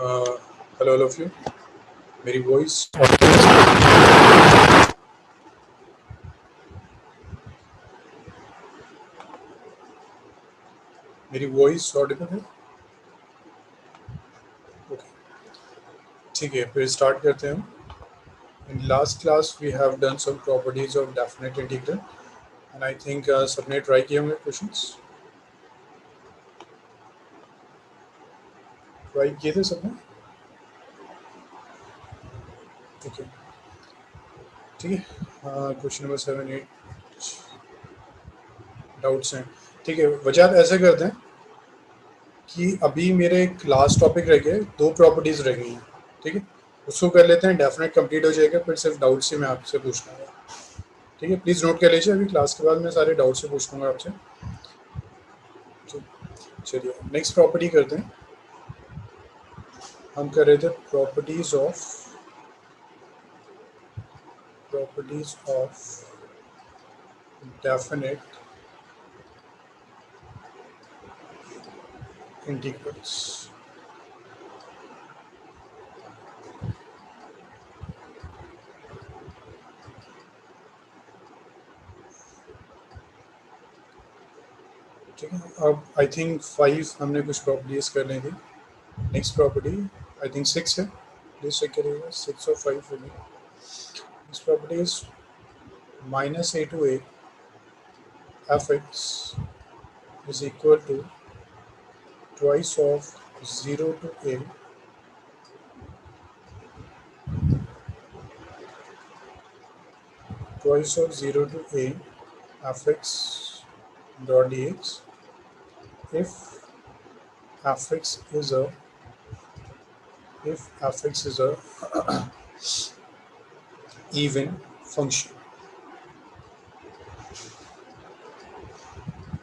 Hello all of you. मेरी voice मेरी voice audible है? ओके, ठीक है, फिर स्टार्ट करते हैं हम। In last class we have done some properties of definite integral and I think सबने ट्राई किए होंगे क्वेश्चंस। ट्राई किए थे सबने? ओके, ठीक है। क्वेश्चन नंबर 7, 8 डाउट्स हैं। ठीक है, वजह ऐसे करते हैं कि अभी मेरे एक लास्ट टॉपिक रह गए, दो प्रॉपर्टीज रह गई हैं। ठीक है, उसको कर लेते हैं, डेफिनेट कंप्लीट हो जाएगा, फिर सिर्फ डाउट से मैं आपसे पूछना है। ठीक है, प्लीज़ नोट कर लीजिए, अभी क्लास के बाद मैं सारे डाउट से पूछ लूँगा आपसे। चलिए नेक्स्ट प्रॉपर्टी करते हैं। हम कर रहे थे प्रॉपर्टीज ऑफ डेफिनेट इंटीग्रल्स। ठीक है, अब आई थिंक 5 हमने कुछ प्रॉपर्टीज कर ली थी। नेक्स्ट प्रॉपर्टी आई थिंक 6 है, प्लीज चेक करिएगा, 6 और 5 होगी। Next property is -a to a fx is equal to twice of 0 to a twice of 0 to a fx dot dx if fx is a even function।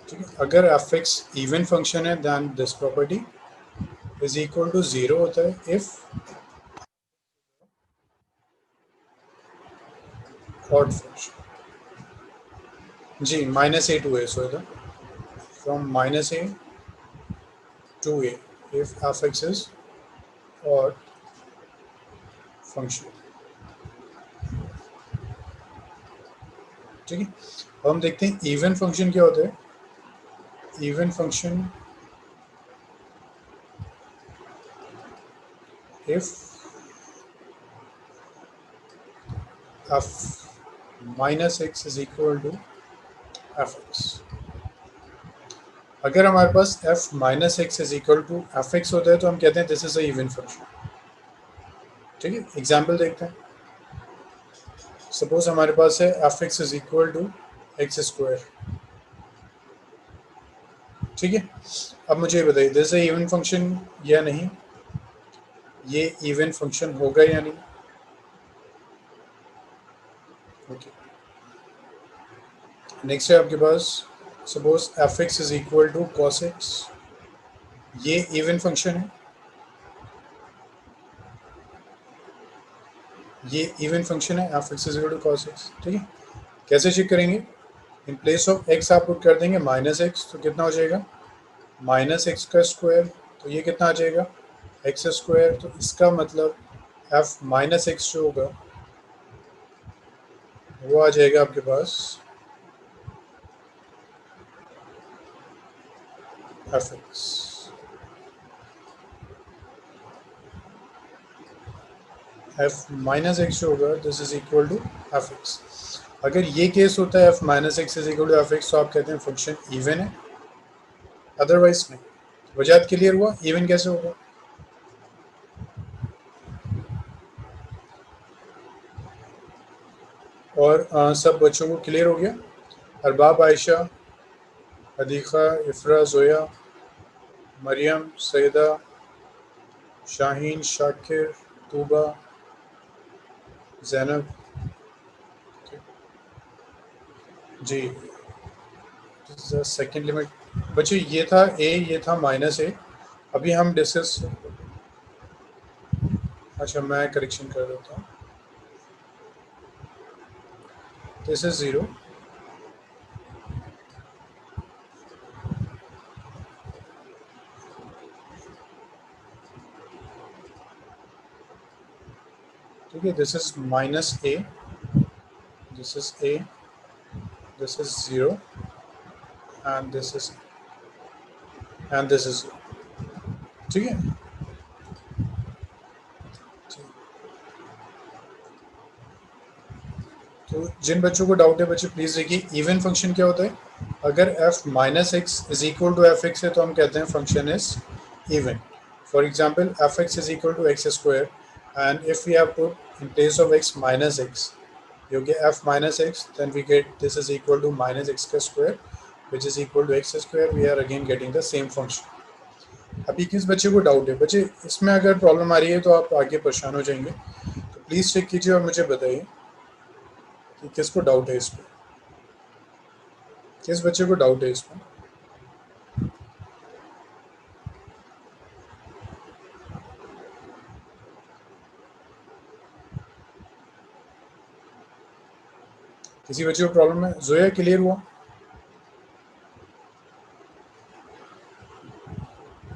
ठीक है, अगर fx even function है then this property is equal to 0 होता है if odd function. जी -a to a, so इधर from -a to a if fx is odd function। ठीक है, अब हम देखते हैं इवन फंक्शन क्या होता है। Even function if f minus x is equal to fx। अगर हमारे पास f minus x is equal to f x होता है तो हम कहते हैं this is a even function. ठीक है, एग्जाम्पल देखते हैं। सपोज हमारे पास है f x is equal to x square. ठीक है, अब मुझे ये बताइए दिस इज इवन फंक्शन या नहीं, ये इवन फंक्शन होगा या नहीं। ओके, नेक्स्ट है आपके पास suppose f x is equal to cos x, ये इवन फंक्शन है, ये इवन फंक्शन है f x is equal to cos x. ठीक है, कैसे चेक करेंगे, इन प्लेस ऑफ एक्स आप पुट कर देंगे माइनस एक्स, तो कितना हो जाएगा माइनस एक्स का स्क्वायर, तो ये कितना आ जाएगा एक्स स्क्वायर। तो इसका मतलब एफ माइनस एक्स जो होगा वो आ जाएगा आपके पास f x. F minus x जो होगा this is equal to f x. अगर ये केस होता है f minus x is equal to f x, तो आप कहते हैं फंक्शन इवन है, अदरवाइज नहीं। वजह क्लियर हुआ, इवन कैसे होगा। और सब बच्चों को क्लियर हो गया। अरबाब, आयशा, अदीक़ा, इफ़रा, जोया, मरियम, सैदा, शाहीन, शाकिर, तूबा, ज़ैनब। जी सेकेंड लिमिट बच्चों ये था ए, ये था -a। अभी हम डिस्कस, अच्छा मैं करेक्शन कर देता हूँ, दिस इज 0, ठीक है, this is minus A, this is a, this is 0 and this is ठीक है। तो जिन बच्चों को डाउट है बच्चे प्लीज़ देखिए, इवन फंक्शन क्या होता है? अगर f minus x is equal to f x है तो हम कहते हैं function is even. For example f x is equal to x square and if we have put in place of x minus x, you get f minus x, then we get this is equal to minus x square which is equal to x square. We are again getting the same function. अभी किस बच्चे को doubt है? बच्चे इसमें अगर problem आ रही है तो आप आगे परेशान हो जाएंगे, तो प्लीज़ चेक कीजिए और मुझे बताइए कि किसको डाउट है इसमें, किस बच्चे को डाउट है इसमें. किसी बच्चे को प्रॉब्लम है? जोया क्लियर हुआ?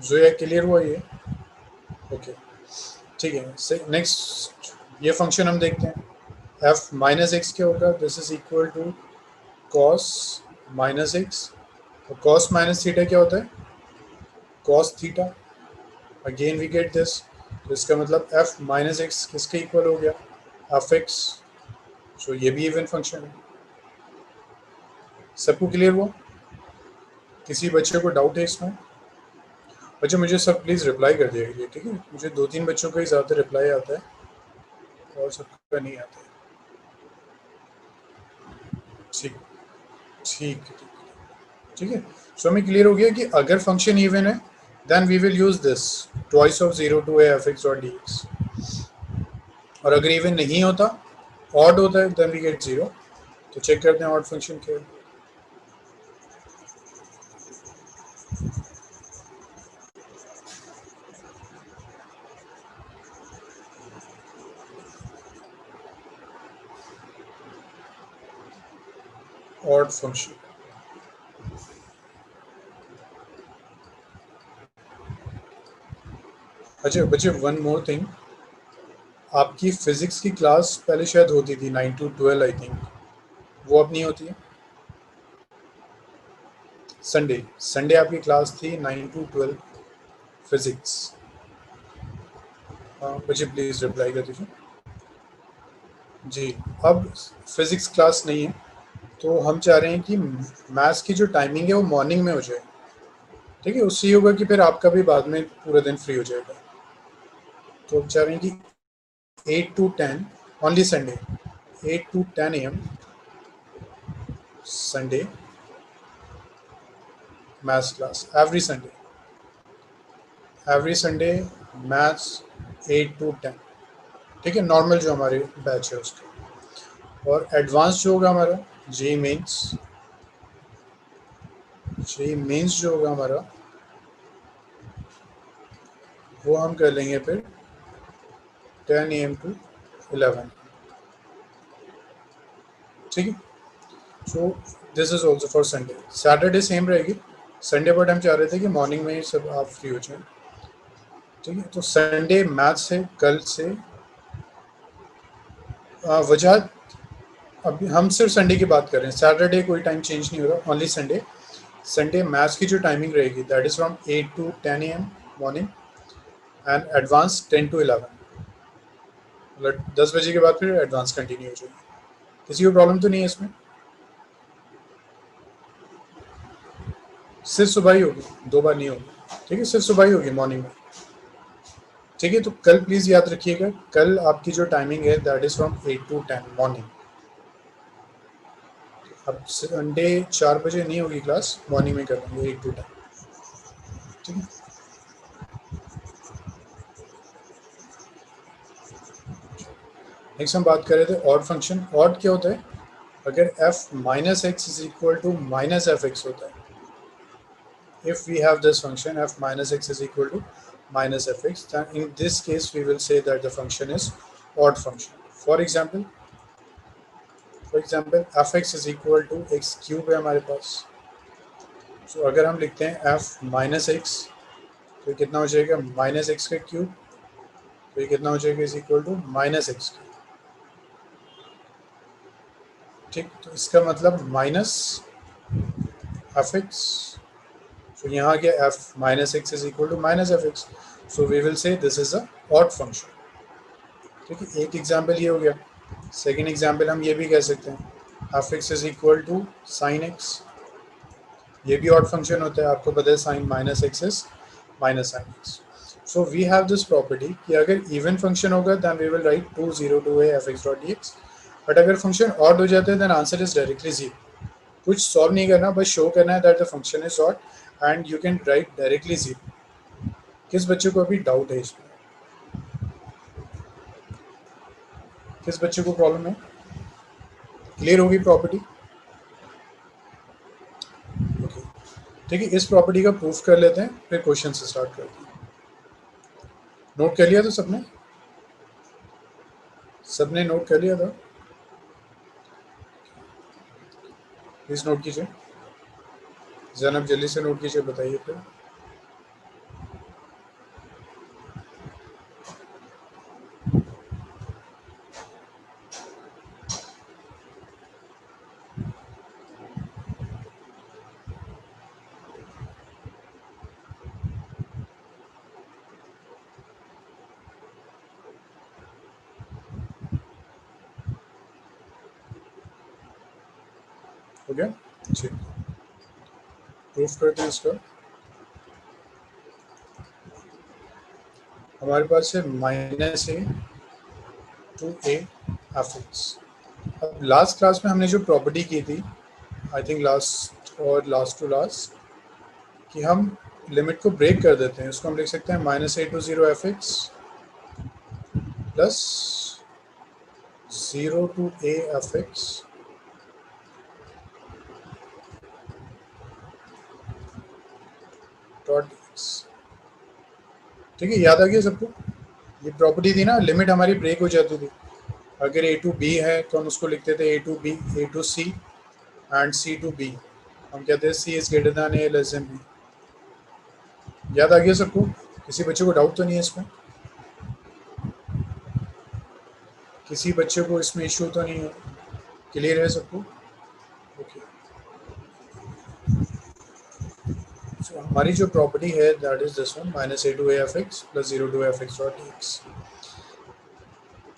जोया क्लियर हुआ ये? ओके ठीक है. नेक्स्ट ये फंक्शन हम देखते हैं. एफ माइनस एक्स क्या होगा? This is equal to cos minus x. तो कॉस माइनस थीटा क्या होता है? Cos theta. Again we get this. तो इसका मतलब एफ माइनस एक्स किसके इक्वल हो गया? F x. सो ये भी इवन फंक्शन है. सबको क्लियर हुआ? किसी बच्चे को डाउट है इसमें? बच्चे मुझे सब प्लीज़ रिप्लाई कर दिया करिए, ठीक है? मुझे 2-3 बच्चों का ही ज़्यादा रिप्लाई आता है और सबका नहीं आता है. ठीक ठीक ठीक है. सो हमें क्लियर हो गया कि अगर फंक्शन इवन है then we will use this twice of 0 to a f x और डी एक्स. और अगर इवन नहीं होता, ऑड होता है, देन वी गेट 0. तो चेक करते हैं ऑड फंक्शन क्या है. Odd function. अच्छा बच्चे वन मोर थिंग, आपकी फिजिक्स की क्लास पहले शायद होती थी 9 to 12 आई थिंक, वो अब नहीं होती है. संडे आपकी क्लास थी 9 to 12 फिजिक्स. हाँ बच्चे प्लीज़ रिप्लाई कर दीजिए. जी अब फिजिक्स क्लास नहीं है, तो हम चाह रहे हैं कि मैथ्स की जो टाइमिंग है वो मॉर्निंग में हो जाए. ठीक है, उससे ये होगा कि फिर आपका भी बाद में पूरा दिन फ्री हो जाएगा. तो हम चाह रहे हैं कि 8 to 10 only Sunday, 8 to 10 AM Sunday maths class. Every Sunday maths 8 to 10. ठीक है, नॉर्मल जो हमारे बैच है उसके. और एडवांस जो होगा हमारा जे मेंस जो होगा हमारा, वो हम कर लेंगे फिर 10 AM to 11. ठीक है. So this is also for Sunday. Saturday same रहेगी. संडे बट हम चाह रहे थे कि मॉर्निंग में ही सब आप फ्री हो जाए. ठीक है, तो संडे मैथ्स है कल से. वजह अभी हम सिर्फ संडे की बात कर रहे हैं, सैटरडे कोई टाइम चेंज नहीं होगा, ओनली संडे. संडे मैथ्स की जो टाइमिंग रहेगी that is from 8 to 10 AM morning and advance 10 to 11. मतलब 10 बजे के बाद फिर एडवांस कंटिन्यू हो जाएगी. किसी को प्रॉब्लम तो नहीं है इसमें? सिर्फ सुबह ही होगी, 2 बार नहीं होगी. ठीक है, सिर्फ सुबह ही होगी मॉर्निंग में. ठीक है, तो कल प्लीज़ याद रखिएगा, कल आपकी जो टाइमिंग है that is from 8 to 10 morning. अब संडे 4 बजे नहीं होगी क्लास, मॉर्निंग में कर लेंगे 8 to 10. ठीक है. नेक्स्ट हम बात कर रहे थे ऑड फंक्शन. ऑड क्या होता है? अगर f minus x is equal to minus f x होता है. If we have this function f minus x is equal to minus fx, then in this case we will say that the function is odd function. For example fx is equal to x cube है हमारे पास. So अगर हम लिखते हैं f minus x, तो कितना हो जाएगा? माइनस एक्स का क्यूब. तो ये कितना हो जाएगा? Is equal to minus x. ठीक, तो इसका मतलब माइनस एफ एक्स, तो यहाँ क्या f minus x is equal to minus f x, so we will say this is a odd function. ठीक है, एक एग्जाम्पल ये हो गया। सेकेंड एग्जाम्पल हम ये भी कह सकते हैं f x is equal to sine x, ये भी ऑड फंक्शन होता है, आपको पता है sine minus x is minus sine x. So we have this property कि अगर इवन फंक्शन होगा then we will write 2 0 2 a f x dot d x, but अगर फंक्शन ऑड हो जाता है then answer is directly zero. कुछ solve नहीं करना, बस शो करना है that the function is odd and you can write directly zero. किस बच्चे को अभी डाउट है इसमें? किस बच्चे को प्रॉब्लम है? क्लियर होगी प्रॉपर्टी? ओके, ठीक है, इस प्रॉपर्टी का प्रूफ कर लेते हैं, फिर क्वेश्चन से स्टार्ट करते हैं। नोट कर लिया तो सबने? सबने नोट कर लिया था? प्लीज नोट कीजिए, जैनब जल्दी से नोट कीजिए, बताइए फिर। हो गया? ठीक, प्रूफ करते हैं इसका। हमारे पास है minus a to a f x. अब लास्ट क्लास में हमने जो प्रॉपर्टी की थी, आई थिंक लास्ट और लास्ट टू लास्ट, कि हम लिमिट को ब्रेक कर देते हैं, उसको हम लिख सकते हैं minus a to zero f x plus zero to a f x dot x. ठीक है, याद आ गया सबको? ये प्रॉपर्टी थी ना, लिमिट हमारी ब्रेक हो जाती थी। अगर ए टू बी है तो हम उसको लिखते थे a to b, a to c and c to b. हम कहते हैं c is greater than a less than b. याद आ गया सबको? किसी बच्चे को डाउट तो नहीं है इसमें? किसी बच्चे को इसमें इश्यू तो नहीं है? क्लियर है सबको? ओके, सो हमारी जो प्रॉपर्टी है that is this one, minus a to a f x plus zero to f x dot x.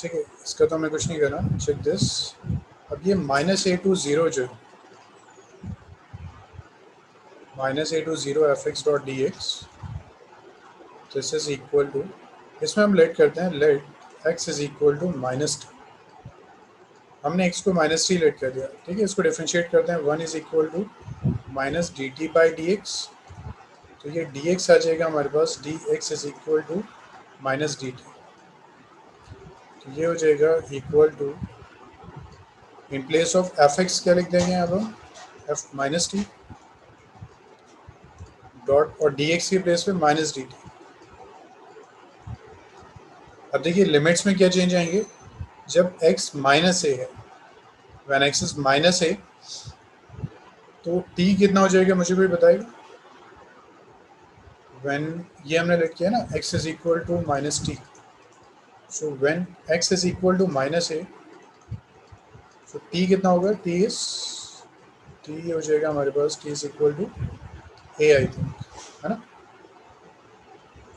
ठीक है, इसका तो हमें कुछ नहीं करना, चेक दिस। अब ये माइनस ए टू जीरो जो है, minus a to zero f x dot d x, this is equal to, इसमें हम लेट करते हैं, let x is equal to minus t. हमने x को माइनस टी लेट कर दिया। ठीक है, इसको डिफ्रेंशिएट करते हैं, one is equal to minus d t by d x, तो ये डी एक्स आ जाएगा हमारे पास, d x is equal to minus d t, तो ये हो जाएगा equal to, in place of f x क्या लिख देंगे अब हम, एफ माइनस टी डॉट, और डी एक्स के प्लेस पे माइनस डी टी। अब देखिए लिमिट्स में क्या चेंज आएंगे, जब x माइनस ए है, व्हेन x इज माइनस ए, तो t कितना हो जाएगा मुझे कोई बताएगा? व्हेन ये हमने लेट किया ना, x is equal to minus t, so when x is equal to minus a, so t कितना होगा, t हो जाएगा हमारे पास, t is equal to a I think, है ना?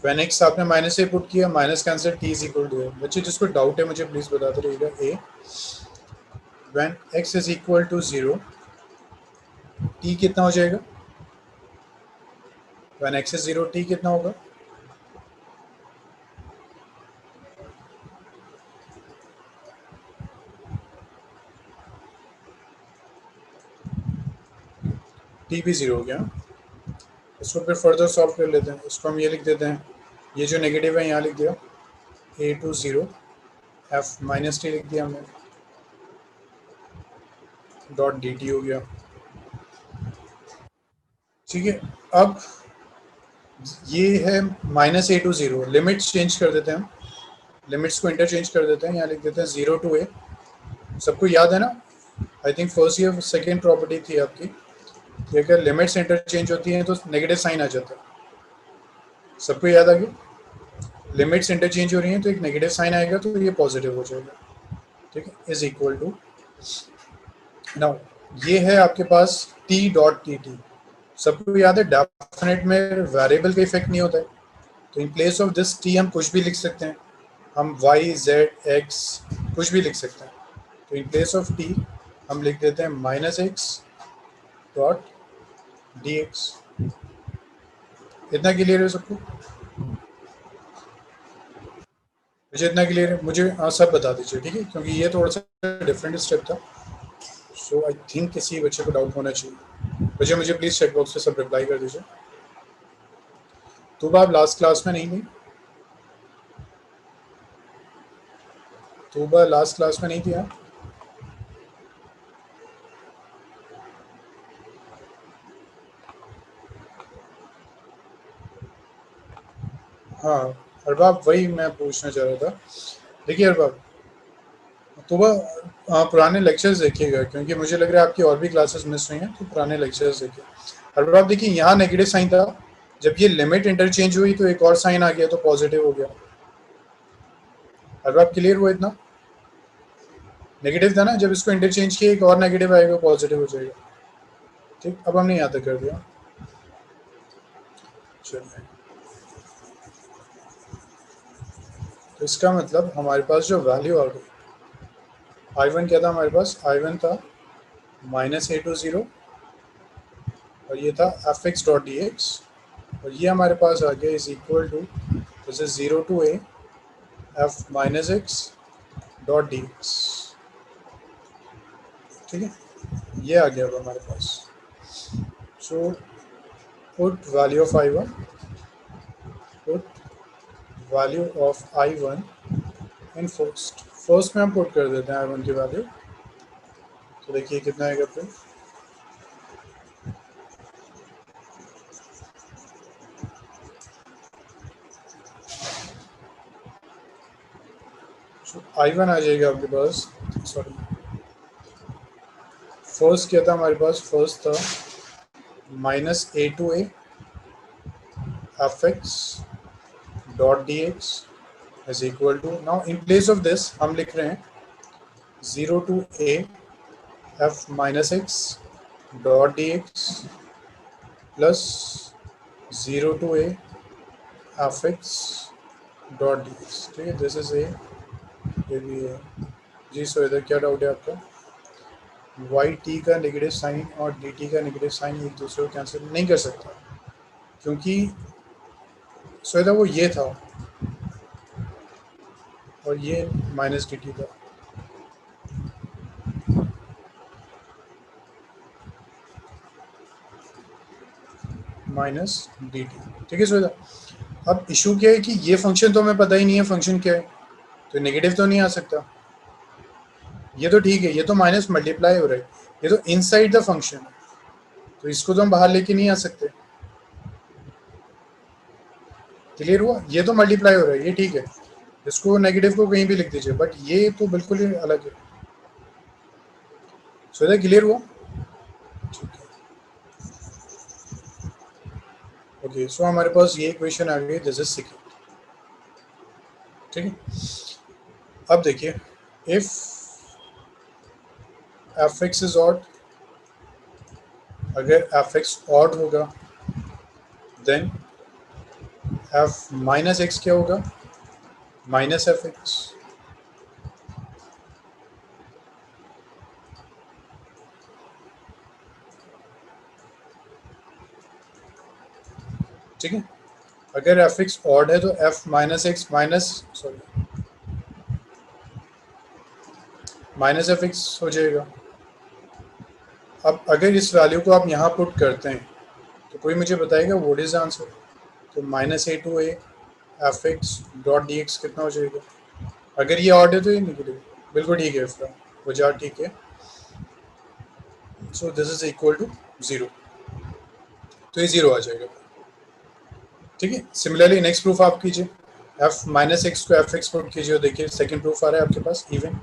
व्हेन x आपने माइनस ए पुट किया, minus cancel, t is equal to a। बच्चे जिसको डाउट है मुझे प्लीज बताते रहिएगा। a when x is equal to zero, t कितना हो जाएगा? When x is zero, t कितना होगा? t भी जीरो हो गया। इसको फिर फर्दर सॉल्व कर लेते हैं, इसको हम ये लिख देते हैं, ये जो नेगेटिव है यहाँ लिख दिया, a to zero f minus t लिख दिया हमने, डॉट डी टी हो गया। ठीक है, अब ये है minus a to zero, limits change कर देते हैं हम, लिमिट्स को इंटरचेंज कर देते हैं, यहाँ लिख देते हैं जीरो टू ए। सबको याद है ना? I think first year second property थी आपकी कि अगर लिमिट्स इंटरचेंज होती हैं तो नेगेटिव साइन आ जाता है। सबको याद आ गया? लिमिट्स इंटरचेंज हो रही हैं तो एक नेगेटिव साइन आएगा, तो ये पॉजिटिव हो जाएगा। ठीक है, इज इक्वल टू, नाउ ये है आपके पास टी डॉट टी टी। सबको याद है डेफिनेट में वेरिएबल का इफेक्ट नहीं होता है, तो इन प्लेस ऑफ दिस टी हम कुछ भी लिख सकते हैं। हम वाई जेड एक्स कुछ भी लिख सकते हैं। तो इन प्लेस ऑफ टी हम लिख देते हैं minus x dot d x. इतना क्लियर है सबको? मुझे इतना क्लियर है, मुझे हाँ सब बता दीजिए, ठीक है, क्योंकि ये थोड़ा सा डिफरेंट स्टेप था। सो आई थिंक किसी बच्चे को डाउट होना चाहिए। मुझे प्लीज़ चेक बॉक्स पे सब रिप्लाई कर दीजिए। तो आप लास्ट क्लास में नहीं थी? तो लास्ट क्लास में नहीं थी आप? हाँ अरबाब, वही मैं पूछना चाह रहा था। देखिए अरबाब, तो वह पुराने लेक्चर्स देखिएगा, क्योंकि मुझे लग रहा है आपकी और भी क्लासेस मिस हुई हैं, तो पुराने लेक्चर्स देखिए। अरबाब देखिए, यहाँ नेगेटिव साइन था, जब ये लिमिट इंटरचेंज हुई तो एक और साइन आ गया तो पॉजिटिव हो गया। अरबाब क्लियर हुआ इतना? नेगेटिव था ना, जब इसको इंटरचेंज किया एक और नेगेटिव आएगा, पॉजिटिव हो जाएगा। ठीक, अब हमने यहाँ तक कर दिया। चलिए, तो इसका मतलब हमारे पास जो वैल्यू आ गई, आई वन क्या था हमारे पास? आई वन था माइनस ए टू ज़ीरो, और ये था f x dot d x, और ये हमारे पास आ गया is equal to, this is zero to a f minus x dot d x. ठीक है, ये आ गया अब हमारे पास। So put value of I one, put value of I one in first. First में हम पुट कर देते हैं आई वन की वैल्यू, तो देखिए कितना आएगा फिर। सो आई वन आ जाएगा आपके पास, सॉरी फर्स्ट क्या था हमारे पास? फर्स्ट था minus a to a f x dot d x is equal to, now in place of this हम लिख रहे हैं zero to a f minus x dot d x plus zero to a f x dot d x. ठीक है, this is a, ये भी है जी। सो इधर क्या डाउट है आपका? वाई टी का नेगेटिव साइन और डी टी का नेगेटिव साइन एक दूसरे को कैंसिल नहीं कर सकता, क्योंकि सो इधर वो ये था और ये माइनस डी टी था। माइनस डी टी, ठीक है। सो इधर अब इशू क्या है कि ये फंक्शन तो हमें पता ही नहीं है फंक्शन क्या है, तो नेगेटिव तो नहीं आ सकता। ये तो ठीक है, ये तो माइनस मल्टीप्लाई हो रहा है, ये तो इनसाइड द फंक्शन है, तो इसको तो हम बाहर लेके नहीं आ सकते। क्लियर हुआ? ये तो मल्टीप्लाई हो रहा है, ये ठीक है, इसको नेगेटिव को कहीं भी लिख दीजिए, बट ये तो बिल्कुल ही अलग है। सो इधर क्लियर हुआ? ठीक है, ओके। सो हमारे पास ये इक्वेशन आ गई, दिस इज सेकंड। ठीक है, अब देखिए, if f x is odd, अगर एफ एक्स ऑड होगा देन एफ माइनस एक्स क्या होगा? Minus f x. ठीक है, अगर एफ एक्स ऑड है तो f minus x minus, sorry minus f x हो जाएगा। अब अगर इस वैल्यू को आप यहाँ पुट करते हैं तो कोई मुझे बताएगा व्हाट इज द आंसर? तो minus a to a f x dot d x कितना हो जाएगा? अगर ये ऑड है तो ये निगेटिव, बिल्कुल ठीक है, इसका वजह ठीक है। So this is equal to zero, तो ये ज़ीरो आ जाएगा। ठीक है, सिमिलरली नेक्स्ट प्रूफ आप कीजिए, एफ माइनस एक्स को एफ एक्स पुट कीजिए, और देखिए सेकेंड प्रूफ आ रहा है आपके पास इवन।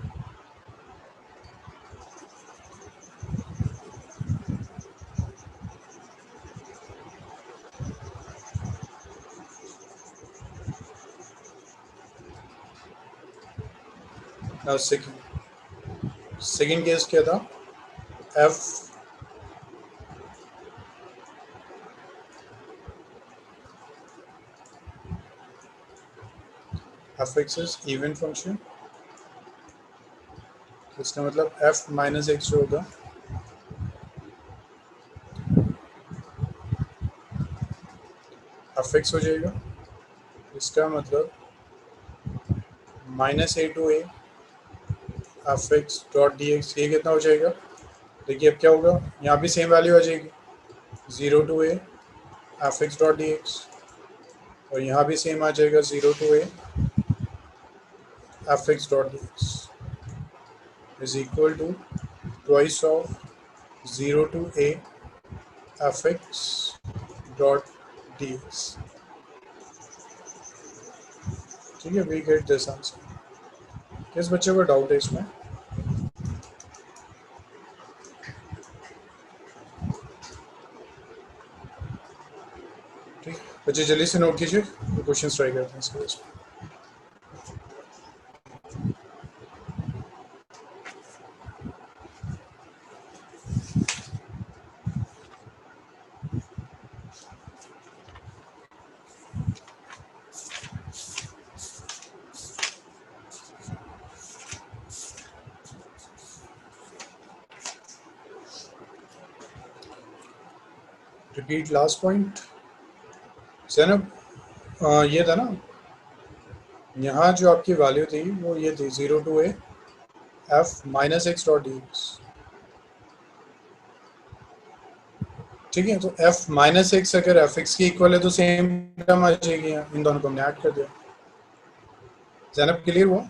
सेकेंड केस क्या था? F x is even function, इसका मतलब एफ माइनस एक्स जो होगा एफ एक्स हो जाएगा। इसका मतलब minus a to a f x dot d x, ये कितना हो जाएगा? देखिए अब क्या होगा, यहाँ भी सेम वैल्यू आ जाएगी, 0 to a f x dot d x, और यहाँ भी सेम आ जाएगा 0 to a f x dot d x is equal to twice of 0 to a f x dot d x. ठीक है, वी गेट दिस आंसर। किस बच्चे को डाउट है इसमें? ठीक, बच्चे जल्दी से नोट कीजिए, क्वेश्चन ट्राई करते हैं इसके इसमें। रिपीट लास्ट पॉइंट जैनब, ये था ना, यहाँ जो आपकी वैल्यू थी वो ये थी 0 to a f minus x dot d x. ठीक है, तो एफ माइनस एक्स अगर एफ एक्स की इक्वल है तो सेम टर्म आ जाएगी, यहाँ इन दोनों को हमने ऐड कर दिया। जैनब क्लियर हुआ?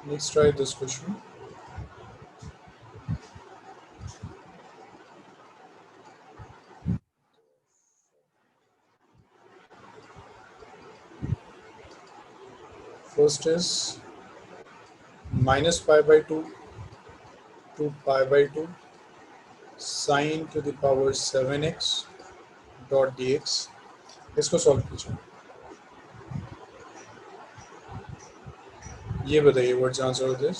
Next try this question. First is minus pi by 2 to pi by 2 sin to the power 7x dot dx। इसको सॉल्व कीजिए। ये बताइए व्हाट्स आंसर ऑफ दिस।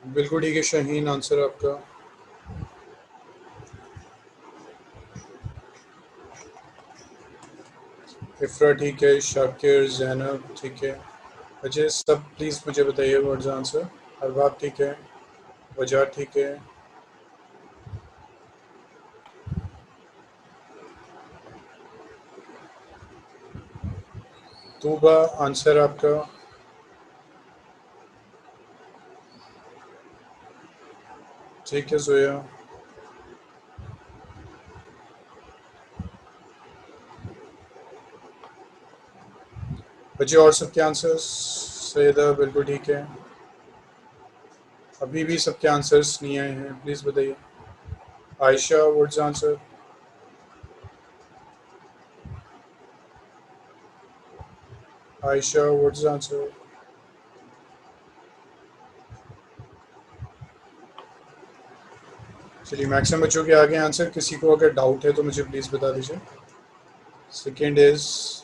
बिल्कुल ठीक है शाहीन, आंसर आपका। इफ्रा ठीक है, शाकिर, जैनब ठीक है। अच्छा सब प्लीज़ मुझे बताइए व्हाट्स आंसर। अरबाब ठीक है, वजह ठीक है, तूबा आंसर आपका, ठीक है जोया। बच्चे और सबके आंसर्स, सैयदा बिल्कुल ठीक है। अभी भी सबके आंसर्स नहीं आए हैं, प्लीज़ बताइए। Ayesha what's answer? Ayesha what's answer? चलिए मैक्सिमम बच्चों के आगे आंसर, किसी को अगर डाउट है तो मुझे प्लीज़ बता दीजिए। Second is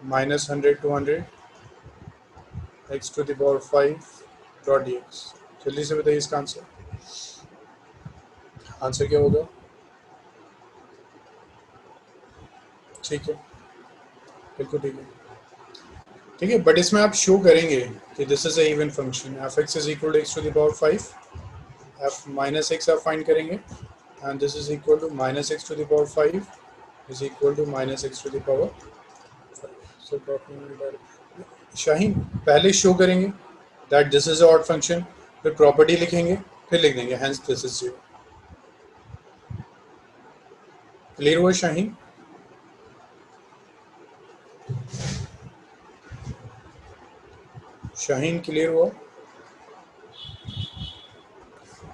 minus 100 to 100 x to the power 5 dot d x. जल्दी से बताइए इसका आंसर। आंसर क्या होगा? ठीक है, बिल्कुल ठीक है। ठीक है, बट इसमें आप शो करेंगे कि this is a even function, f x is equal to x to the power 5, f minus x आप फाइंड करेंगे, and this is equal to minus x to the power 5 is equal to minus x to the power 5। Shaheen पहले show करेंगे that this is odd function, फिर property लिखेंगे, फिर लिख देंगे hence this is 0। Clear हुआ शाहीन? शाहीन क्लियर हुआ?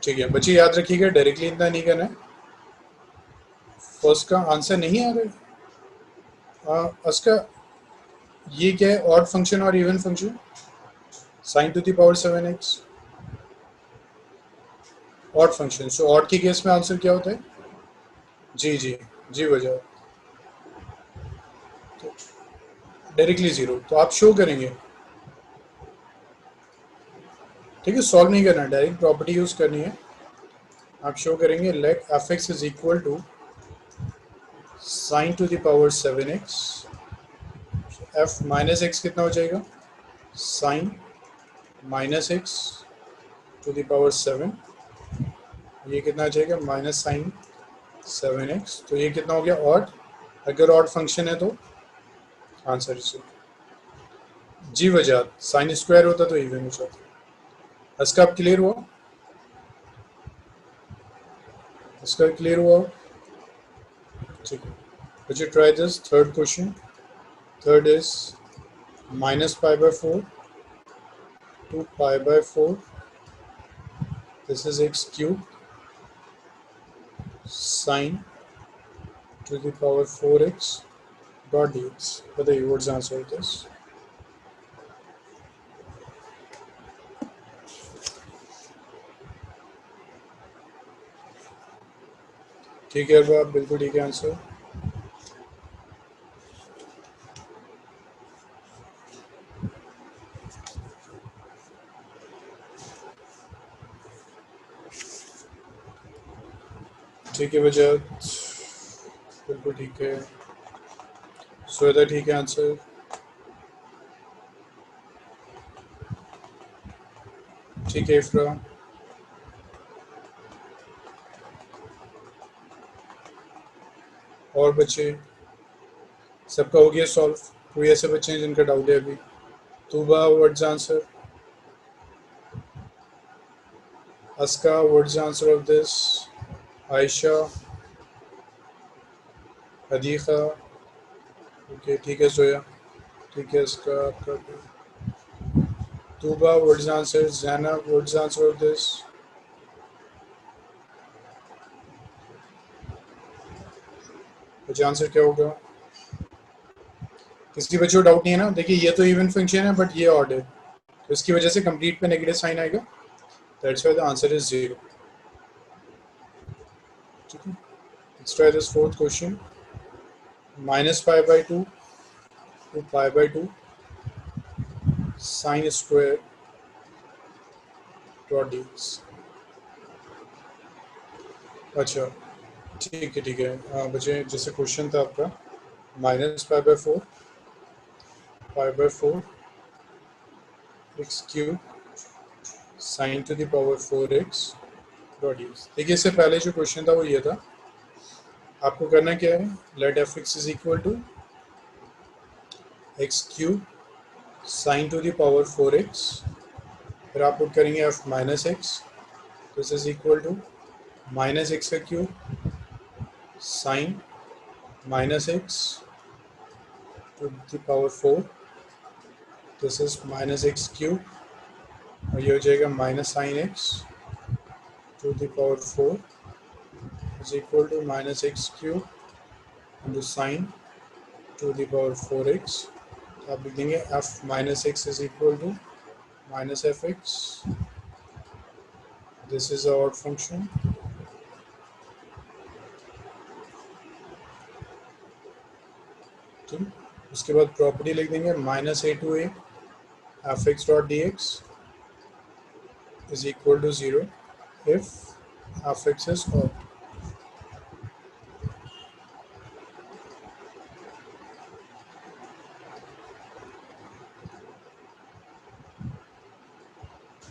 ठीक है बच्चे याद रखिएगा, डायरेक्टली इतना नहीं करना है। फर्स्ट का आंसर नहीं आ रहा है उसका, ये क्या है, ऑड फंक्शन और even function, sign to the power 7x। Odd function. So odd के केस में आंसर क्या होता है? जी जी जी वजह, तो डायरेक्टली ज़ीरो, तो आप शो करेंगे। ठीक है, सॉल्व नहीं करना, डायरेक्ट प्रॉपर्टी यूज़ करनी है। आप शो करेंगे let f x is equal to sine to the power 7x, f minus x कितना हो जाएगा? Sine minus x to the power 7, ये कितना आ जाएगा? Minus sine 7x। तो ये कितना हो गया? ऑड। अगर ऑड फंक्शन है तो आंसर इसे जी वजह, साइन स्क्वायर होता तो इवन हो जाता। इसका अब क्लियर हुआ? इसका क्लियर हुआ? ठीक है, would you try this third question? Third is minus pi by 4 to pi by 4, this is x cube sine to the power 4x dot dx. बताइए what's the answer of this? ठीक है अब बिल्कुल ठीक है आंसर। ठीक है वजह, बिल्कुल ठीक है। श्वेता ठीक है आंसर। ठीक है इफ्रा। और बच्चे सबका हो गया सॉल्व? कोई ऐसे बच्चे हैं जिनका डाउट है अभी? Tuba what's answer? Aska what's answer of this? Ayesha, Hadiqa, okay ठीक है। सोया ठीक है, इसका आपका Tuba what's answer? Zainab what's answer of this? कुछ आंसर क्या होगा? किसी बच्चे को डाउट नहीं है ना? देखिए ये तो इवन फंक्शन है बट ये ऑड है, तो इसकी वजह से कंप्लीट पे नेगेटिव साइन आएगा, that's why the answer is 0। ठीक है, let's try this fourth question. Minus pi by 2 to pi by 2 sine square dot dx। अच्छा ठीक है बच्चे, जैसे क्वेश्चन था आपका minus pi by four x cube sine to the power 4x dot dx। देखिए इससे पहले जो क्वेश्चन था वो ये था, आपको करना क्या है, let f x is equal to x cube sine to the power 4x, फिर आप पुट करेंगे f minus x, this is equal to minus x का cube sine minus x to the power 4, this is minus x cube, और ये हो जाएगा minus sine x to the power 4 is equal to minus x cube into sine to the power 4x। तो आप लिख देंगे f minus x is equal to minus f x, this is our function. ठीक, उसके बाद property लिख देंगे minus a to a f x dot d x is equal to 0 if f x is odd.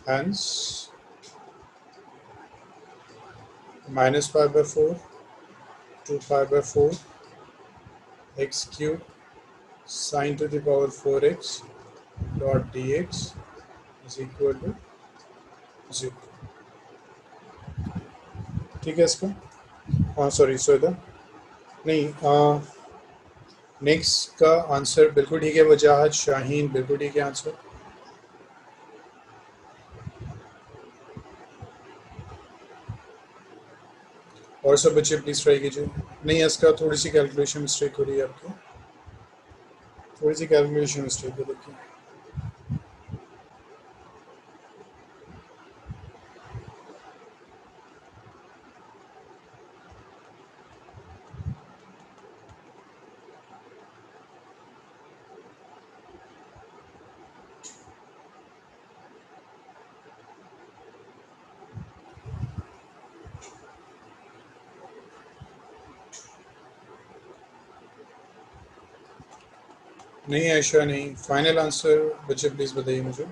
Hence minus pi by 4 to pi by 4 x cube sine to the power 4x dot dx is equal to 0। ठीक है इसका, हाँ sorry सोएदा नहीं, next का answer बिल्कुल ठीक है। वजाहत शाहीन बिल्कुल ठीक है आंसर। और सब बच्चे प्लीज़ ट्राई कीजिए। नहीं इसका थोड़ी सी कैलकुलेशन मिस्टेक हो रही है आपकी, थोड़ी सी कैलकुलेशन मिस्टेक है देखिए। नहीं ऐशा नहीं, फाइनल आंसर बच्चे प्लीज़ बताइए मुझे।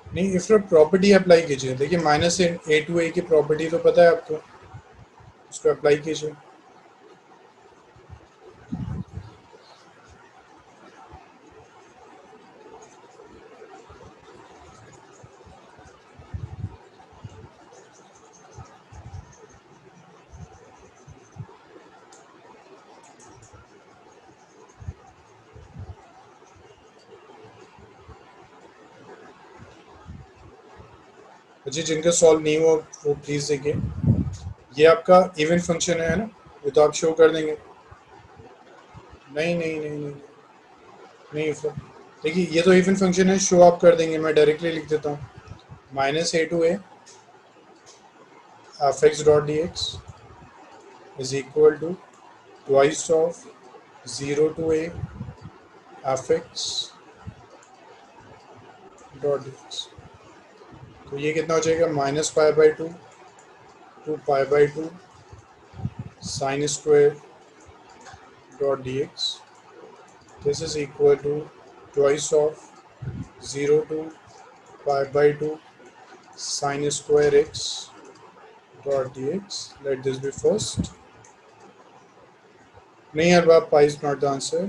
नहीं, इफ प्रॉपर्टी अप्लाई कीजिए, देखिए माइनस ए टू ए की प्रॉपर्टी तो पता है आपको, उसको अप्लाई कीजिए। जी जिनका सॉल्व नहीं हुआ वो प्लीज़ देखिए, ये आपका इवन फंक्शन है ना, ये तो आप शो कर देंगे। नहीं नहीं नहीं नहीं नहीं फिर देखिए, ये तो इवन फंक्शन है, शो आप कर देंगे, मैं डायरेक्टली लिख देता हूँ। Minus a to a f x dot d x is equal to twice of zero to a f x dot d x. तो ये कितना हो जाएगा, minus pi by two to pi by two sine square dot dx. This is equal to twice of 0 to pi by 2 sine square x dot dx. Let this be first. नहीं यार बाप, pi is not the answer.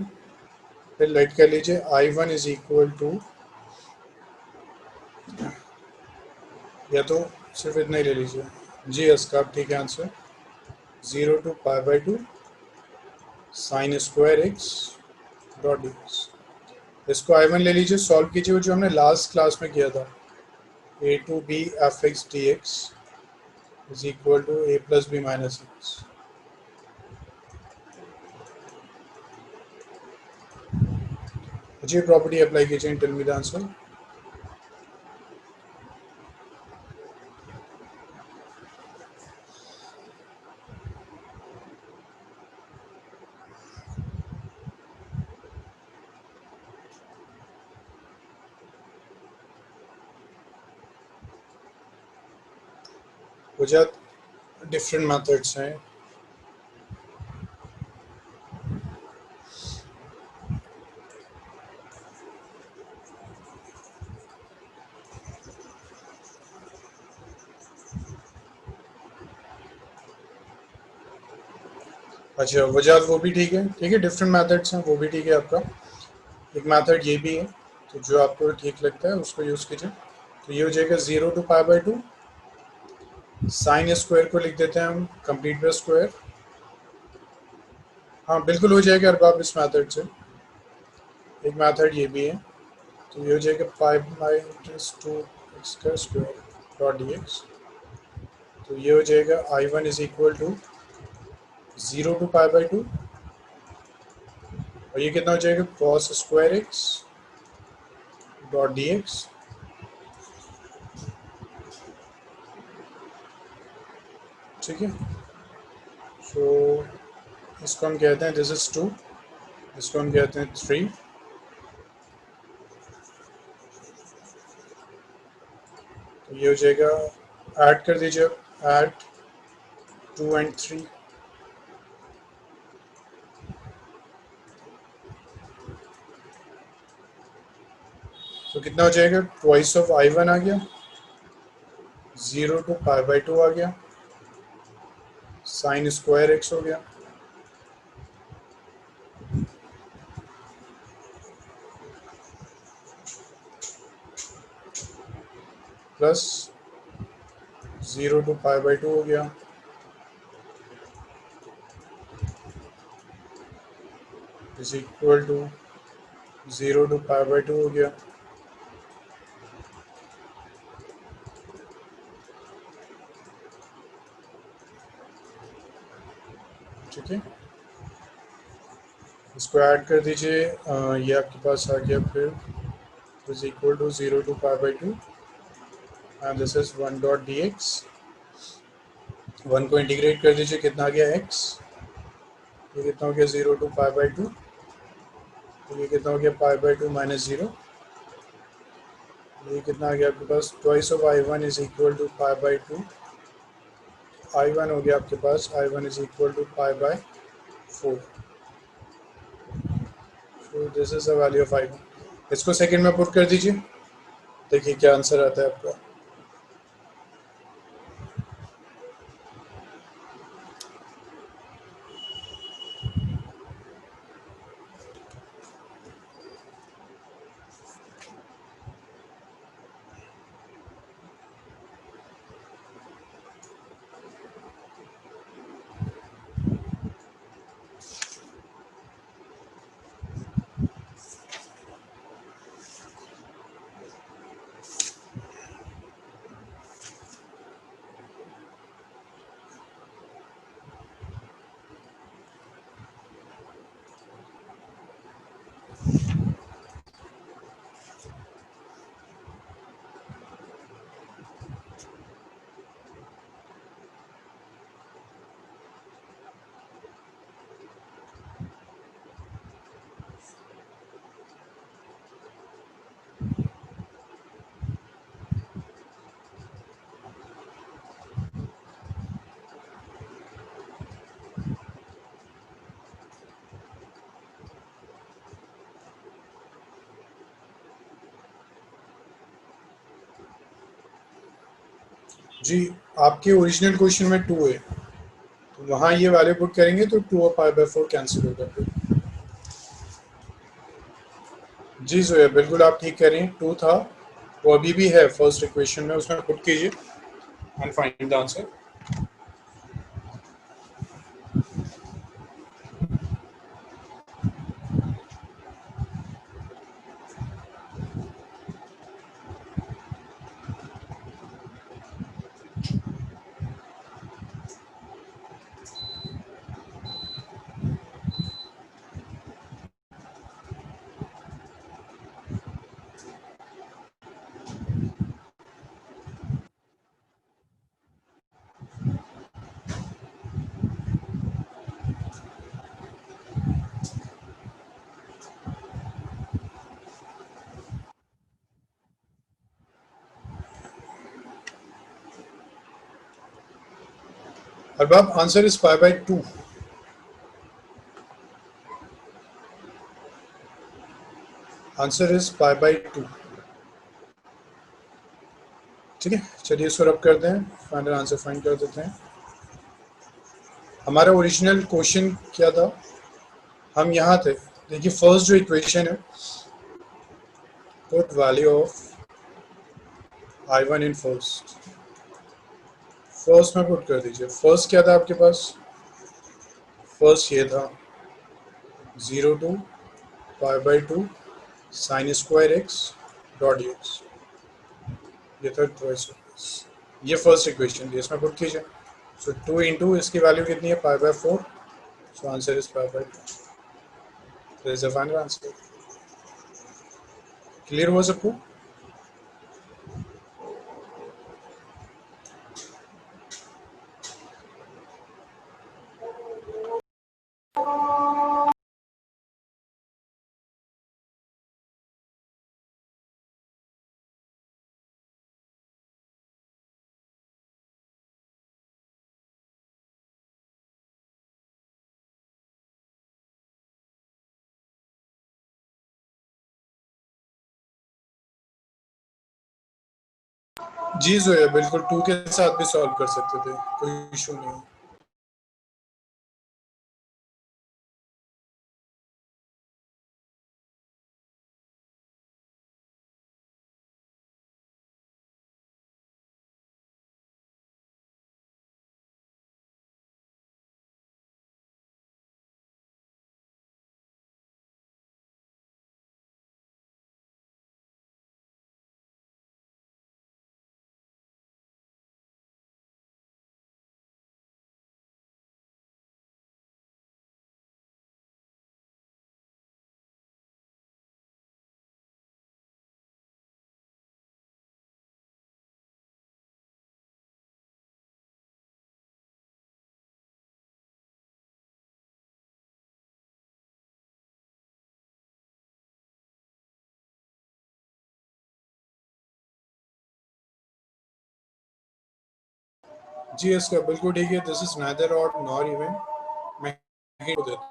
फिर late कर लीजिए I1 is equal to, या तो सिर्फ इतना ही ले लीजिए। जी इसका ठीक है answer, 0 to pi by 2 sine square x dot d x. इसको I1 ले लीजिए, सॉल्व कीजिए, जो हमने लास्ट क्लास में किया था, a to b f x d x is equal to a plus b minus x. जी प्रॉपर्टी अप्लाई कीजिए, टेल मी द आंसर। वजह डिफरेंट मेथड्स हैं। अच्छा वजह वो भी ठीक है, ठीक है, डिफरेंट मेथड्स हैं, वो भी ठीक है आपका। एक मेथड ये भी है, तो जो आपको ठीक लगता है उसको यूज़ कीजिए। तो ये हो जाएगा 0 to pi by two sine square को लिख देते हैं हम कंप्लीट बाय स्क्वायर। हाँ बिल्कुल हो जाएगा अरबाब इस मेथड से। एक मेथड ये भी है, तो ये हो जाएगा पाई माइनस टू एक्स का स्क्वायर डॉट डी एक्स। तो ये हो जाएगा I1 is equal to 0 to pi by two, और ये कितना हो जाएगा cos square x dot d x. ठीक है, सो इसको हम कहते हैं दिस इज 2, इसको हम कहते हैं 3। तो ये हो जाएगा, ऐड कर दीजिए, ऐड 2 एंड 3। तो कितना हो जाएगा, ट्वाइस ऑफ I1 आ गया, 0 टू पाई बाई टू आ गया, साइन स्क्वायर एक्स हो गया, plus 0 to pi by two हो गया, is equal to 0 to pi by two हो गया। ठीक है, इसको ऐड कर दीजिए, ये आपके पास आ गया, फिर is equal to 0 to pi by two and this is 1 dot d x. 1 को इंटीग्रेट कर दीजिए, कितना आ गया x, ये कितना हो गया 0 टू पाई बाई टू, तो ये कितना हो गया पाई बाई टू माइनस 0, ये कितना आ गया आपके पास, twice of I1 is equal to pi by two I1 हो गया आपके पास, I1 is equal to π/4। So this is the value of I1। इसको सेकंड में पुट कर दीजिए, देखिए क्या आंसर आता है आपका। जी, आपके ओरिजिनल क्वेश्चन में 2 है, तो वहाँ ये वैल्यू पुट करेंगे तो 2 और π/4 कैंसिल होगा फिर। जी जोया, बिल्कुल आप ठीक कह रही हैं, 2 था, वो अभी भी है फर्स्ट इक्वेशन में, उसमें पुट कीजिए एंड फाइंड द आंसर। अब आंसर इज π/2। Answer is π/2। ठीक है, चलिए इसको रब करते हैं, फाइनल आंसर फाइंड कर देते हैं। हमारा ओरिजिनल क्वेश्चन क्या था, हम यहाँ थे। देखिए फर्स्ट जो इक्वेशन है, put value of I1 in first, first में पुट कर दीजिए। फर्स्ट क्या था आपके पास, फर्स्ट ये था 0 to π/2 sine square x dot x, ये था ट्वाइस। ये फर्स्ट इक्वेशन थी, इसमें पुट कीजिए। सो 2 इंटू इसकी वैल्यू कितनी है, π/4। So answer is π/2। This is the final answer. Clear हुआ सबको? जी जोया, बिल्कुल 2 के साथ भी सॉल्व कर सकते थे, कोई इशू नहीं। जी इसका बिल्कुल ठीक है, this is neither odd nor even. मैं hint को देता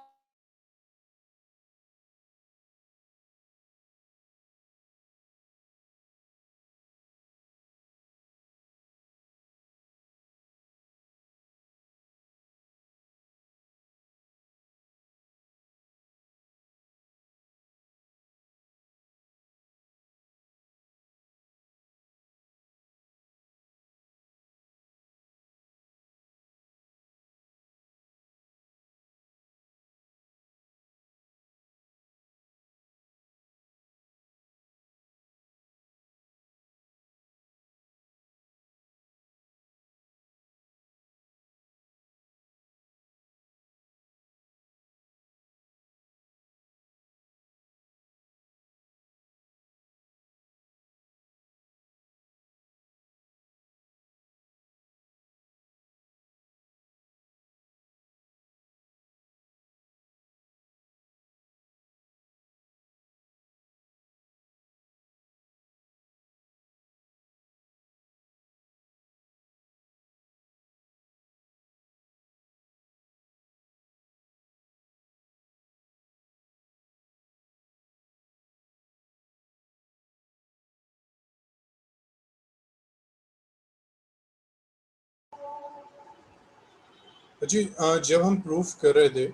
जी जब हम प्रूफ कर रहे थे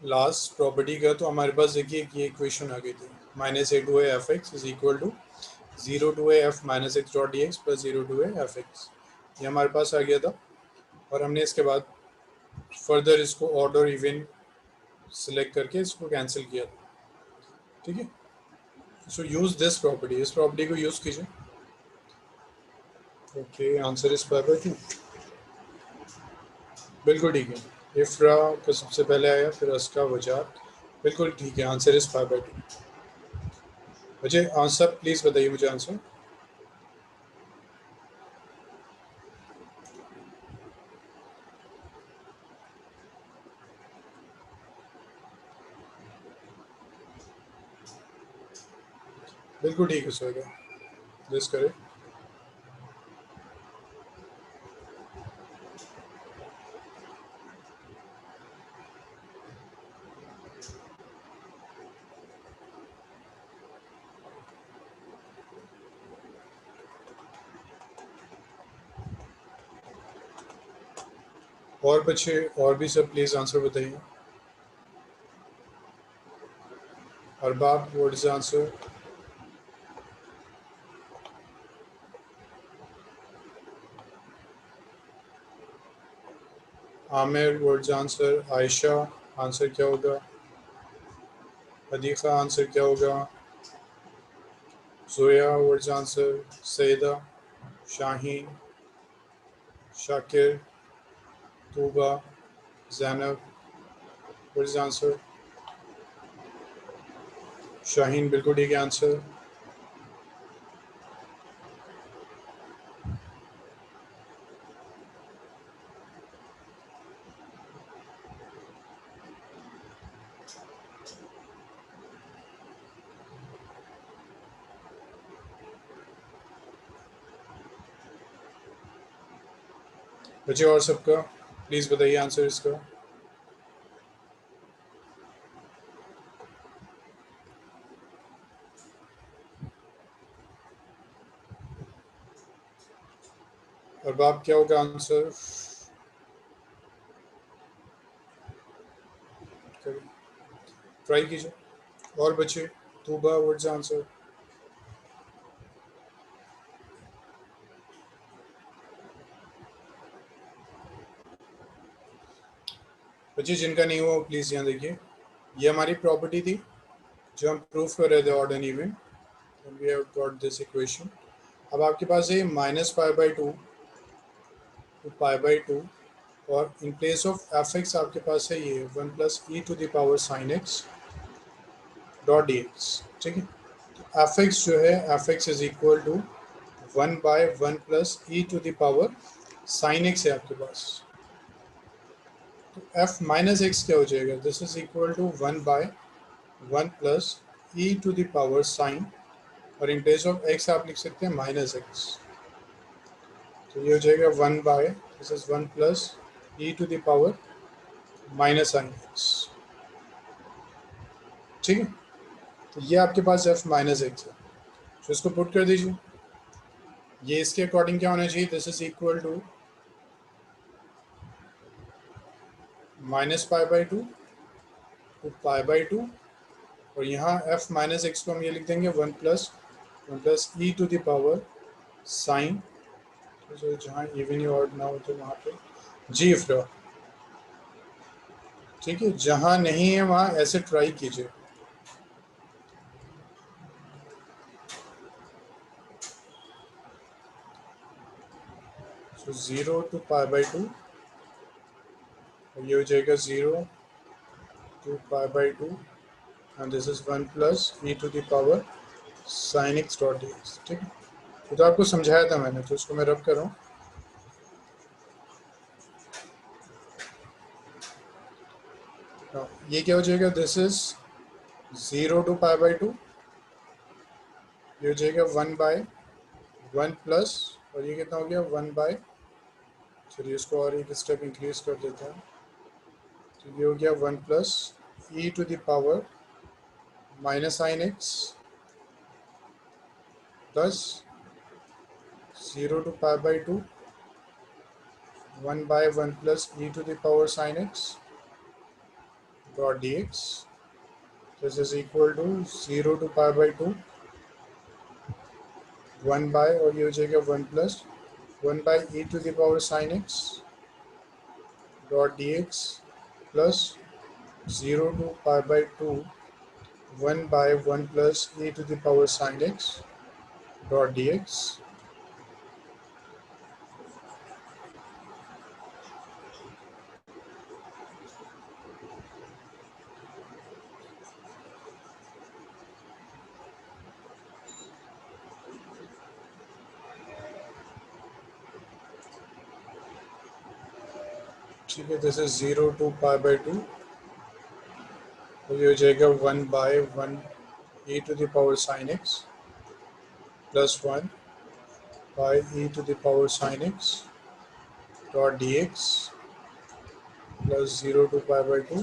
लास्ट प्रॉपर्टी का, तो हमारे पास देखिए कि इक्वेशन आ गई थी, minus a to a f x is equal to zero to a f minus x dot d x plus zero to a f x, ये हमारे पास आ गया था। और हमने इसके बाद फर्दर इसको ऑर्डर इवन सिलेक्ट करके इसको कैंसिल किया था, ठीक है। सो यूज दिस प्रॉपर्टी, इस प्रॉपर्टी को यूज कीजिए। Okay, answer is 5/2। बिल्कुल ठीक है, इफ्रा का सबसे पहले आया, फिर उसका वजात। बिल्कुल ठीक है, आंसर इज 5/2। मुझे आंसर प्लीज़ बताइए, मुझे आंसर। बिल्कुल ठीक है सर, दिस करें। और बच्चे और भी सब प्लीज़ आंसर बताइए। Arbab, what is answer? Aamir, what is answer? Ayesha, answer क्या होगा? अदीक़ा, आंसर क्या होगा? Zoya, what is answer? Saeeda, Shaheen, Shakir, Tooba, Zainab, what is answer? Shaheen बिल्कुल ठीक है आंसर। बच्चे और सबका प्लीज़ बताइए आंसर इसका। अरबाब क्या होगा आंसर? ट्राई कीजिए। और बच्चे, तूबा, व्हाट इज आंसर? बच्चे जिनका नहीं हुआ प्लीज़ यहाँ देखिए, ये हमारी प्रॉपर्टी थी जो हम प्रूफ कर रहे थे odd and even, we have got this equation. अब आपके पास है -π/2 टू π/2, और in place of f x आपके पास है ये 1 plus e to the power sine x dot d x, ठीक है। तो एफ एक्स जो है, f x is equal to 1/1 plus e to the power sine x है आपके पास। तो एफ माइनस एक्स क्या हो जाएगा? This is equal to 1/1 plus e to the power sine, और इन प्लेस ऑफ एक्स आप लिख सकते हैं -x। तो ये हो जाएगा 1 by this is 1 plus e to the power minus sine x. ठीक है, तो ये आपके पास एफ माइनस एक्स है, तो इसको पुट कर दीजिए। ये इसके अकॉर्डिंग क्या होना चाहिए, this is equal to minus pi by two pi by two, और यहाँ एफ माइनस एक्स को हम ये लिख देंगे 1 plus e to the power sine, तो जहाँ इवन या ऑड ना हो तो वहाँ पे जी फ्लो। ठीक है, जहाँ नहीं है वहाँ ऐसे ट्राई कीजिए। So 0 to pi by two, ये हो जाएगा 0 to pi by two, and this is 1 plus e to the power sine x dot d x. ठीक है, तो आपको समझाया था मैंने, तो इसको मैं रब कर रहा हूँ। ये क्या हो जाएगा, this is 0 to pi by two, ये हो जाएगा 1 बाय 1 प्लस, और ये कितना हो गया 1 बाय, चलिए इसको और एक स्टेप इंक्रीज कर देते हैं, तो ये हो गया 1 plus e to the power minus sine x plus 0 to pi by two 1 by 1 plus e to the power sine x dot d x, this is equal to 0 to pi by two 1 by, और ये हो जाएगा 1 plus 1 by e to the power sine x dot d x plus 0 to pi by two 1 by 1 plus e to the power sine x dot d x. ठीक है, this is 0 to pi by two, तो ये हो जाएगा 1 by 1 e to the power sine x plus 1 by e to the power sine x dot d x plus 0 to pi by two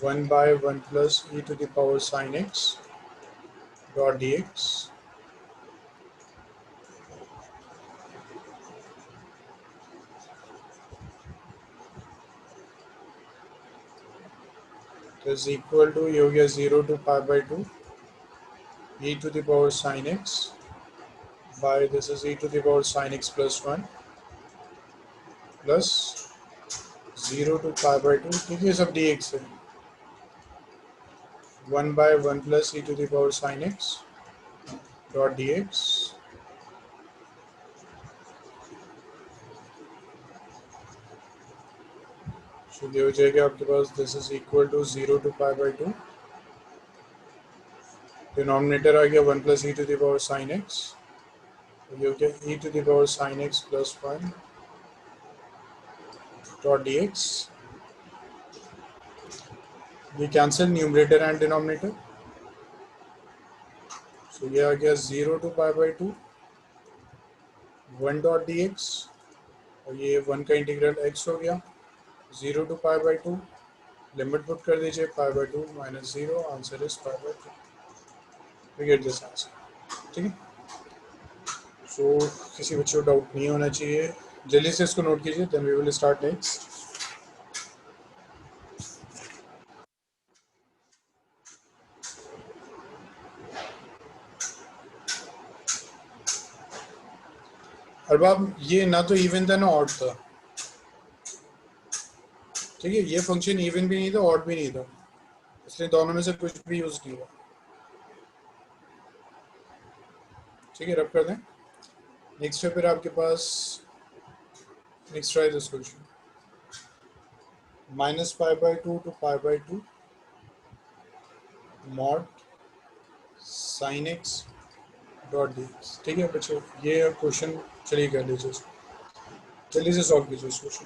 1 by 1 plus e to the power sine x dot d x. Is equal to, ये हो गया 0 to pi by two e to the power sine x by this is e to the power sine x plus 1 plus 0 to pi by two, ठीक है सब d x है, 1 by 1 plus e to the power sine x dot d x. तो ये हो जाएगा आपके पास, this is equal to 0 to pi by two, denominator आ गया 1 plus e to the power sine x, ये हो गया e to the power sine x plus 1 dot d x. ये cancel numerator and denominator, so ये आ गया 0 to pi by two 1 dot d x, और ये 1 का इंटीग्रल x हो गया 0 to pi by two, limit put कर दीजिए pi by two minus 0, answer is pi by two, we get this answer. ठीक है, सो किसी बच्चे को डाउट नहीं होना चाहिए, जल्दी से इसको नोट कीजिए, then we will start next. Arbab ये ना तो इवन था ना ऑड था, ठीक है, ये फंक्शन इवन भी नहीं था ऑड भी नहीं था, इसलिए दोनों में से कुछ भी यूज नहीं हुआ। ठीक है, रब कर दें। नेक्स्ट है फिर आपके पास, next try this question, minus pi by two to pi by two mod sine x dot d x. ठीक है बच्चों, ये क्वेश्चन चलिए कर लीजिए, जल्दी से सॉल्व कीजिए इस क्वेश्चन।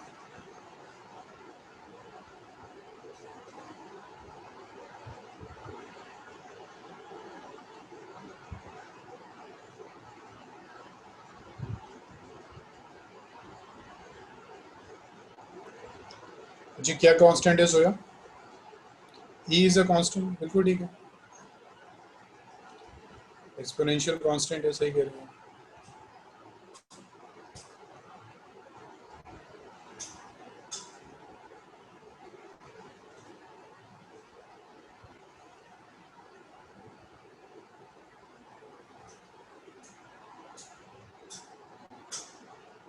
जी क्या कांस्टेंट है Zoya? E is a constant, बिल्कुल ठीक है, एक्सपोनेंशियल कांस्टेंट है, सही कह रहे हैं।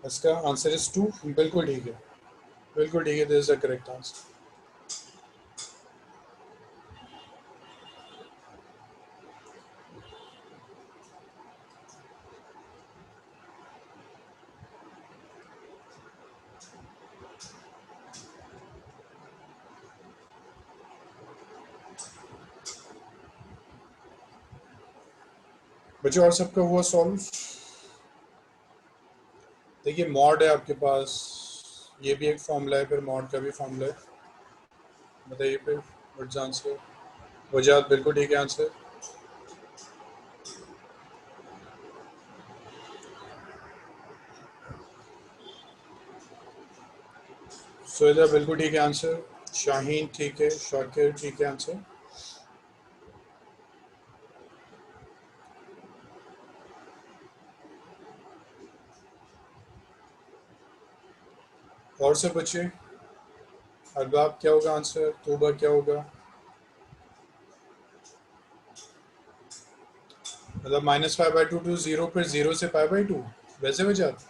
इसका आंसर इज 2, बिल्कुल ठीक है, बिल्कुल ठीक है, this is the correct answer. बच्चों और सबका हुआ सॉल्व? देखिए मॉड है आपके पास, ये भी एक फॉर्मूला है, फिर मॉड का भी फॉर्मूला है, बताइए फिर व्हाट्स आंसर? वजात बिल्कुल ठीक है आंसर। सुहेदा बिल्कुल ठीक है आंसर। शाहीन ठीक है, शाकिर ठीक है आंसर। और से बच्चे, अरबाब क्या होगा आंसर? तोबा क्या होगा? मतलब -5/2 टू 0, फिर 0 से π/2, वैसे वजात?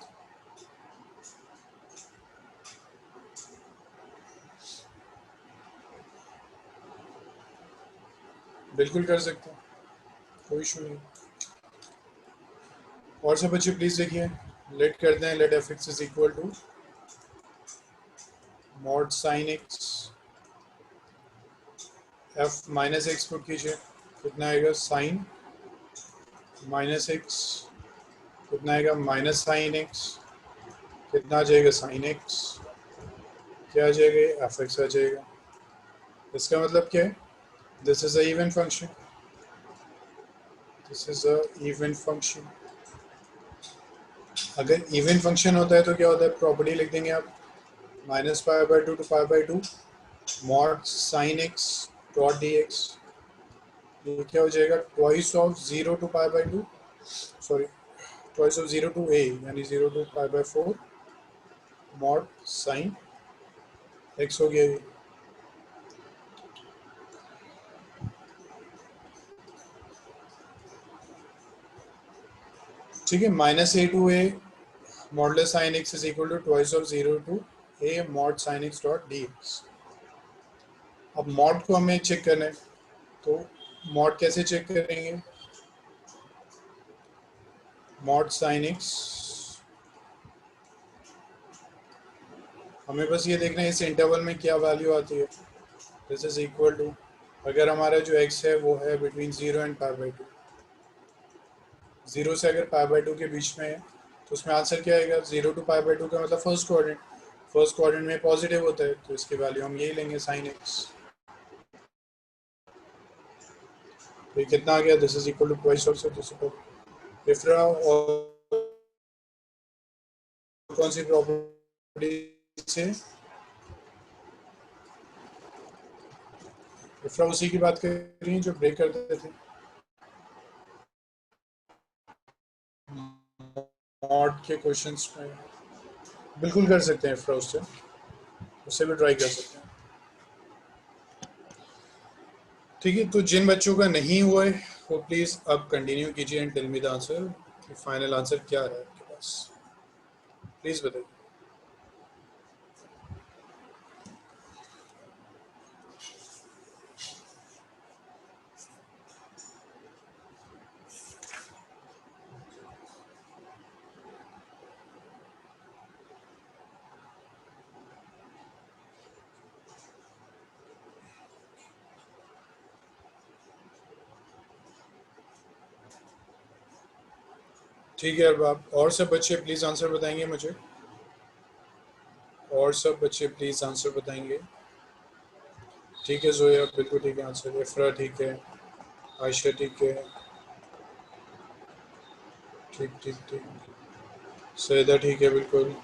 बिल्कुल कर सकते हैं, कोई इशू नहीं। और से बच्चे प्लीज देखिए, लेट करते हैं, let f x is equal to mod sine x, f minus x put कीजिए, कितना आएगा? साइन माइनस एक्स, कितना आएगा? माइनस साइन एक्स, कितना आ जाएगा? साइन एक्स, क्या आ जाएगा? एफ एक्स आ जाएगा। इसका मतलब क्या है? This is a even function, this is a even function. अगर इवन फंक्शन होता है तो क्या होता है? प्रॉपर्टी लिख देंगे आप, -π/2 to π/2 mod sine x dot d x, ये क्या हो जाएगा? Twice of 0 to π/2, sorry twice of 0 to a, यानी 0 टू π/4 मॉड साइन एक्स हो गया ये। ठीक है, -a to a modulus sine x is equal to twice of 0 to a mod sine x dot d x. अब mod को हमें check करना है, तो मॉड कैसे चेक करेंगे? मॉड साइन एक्स, हमें बस ये देखना है इस इंटरवल में क्या वैल्यू आती है। दिस इज इक्वल टू, अगर हमारा जो x है वो है बिटवीन 0 एंड π/2, 0 से अगर π/2 के बीच में है तो उसमें आंसर क्या आएगा? 0 टू π/2 का मतलब फर्स्ट क्वाड्रेंट, फर्स्ट क्वाड्रेंट में पॉजिटिव होता है, तो इसकी वैल्यू हम यही लेंगे, साइन एक्स। तो ये कितना आ गया? This is equal to twice of this equal. और कौन सी प्रॉपर्टी से? इफ्रा उसी की बात कर रही है जो ब्रेक करते थे, मॉड के क्वेश्चंस में। बिल्कुल कर सकते हैं इफ्रा, उससे उससे भी ट्राई कर सकते हैं। ठीक है, तो जिन बच्चों का नहीं हुआ है वो प्लीज़ अब कंटिन्यू कीजिए and tell me the answer, final answer क्या है आपके पास, प्लीज़ बताइए। ठीक है, अब आप और सब बच्चे प्लीज़ आंसर बताएंगे मुझे, और सब बच्चे प्लीज़ आंसर बताएंगे। ठीक है जोया बिल्कुल ठीक है आंसर, इफ्रा ठीक है, आयशा ठीक है, ठीक ठीक ठीक, सैदा ठीक है बिल्कुल,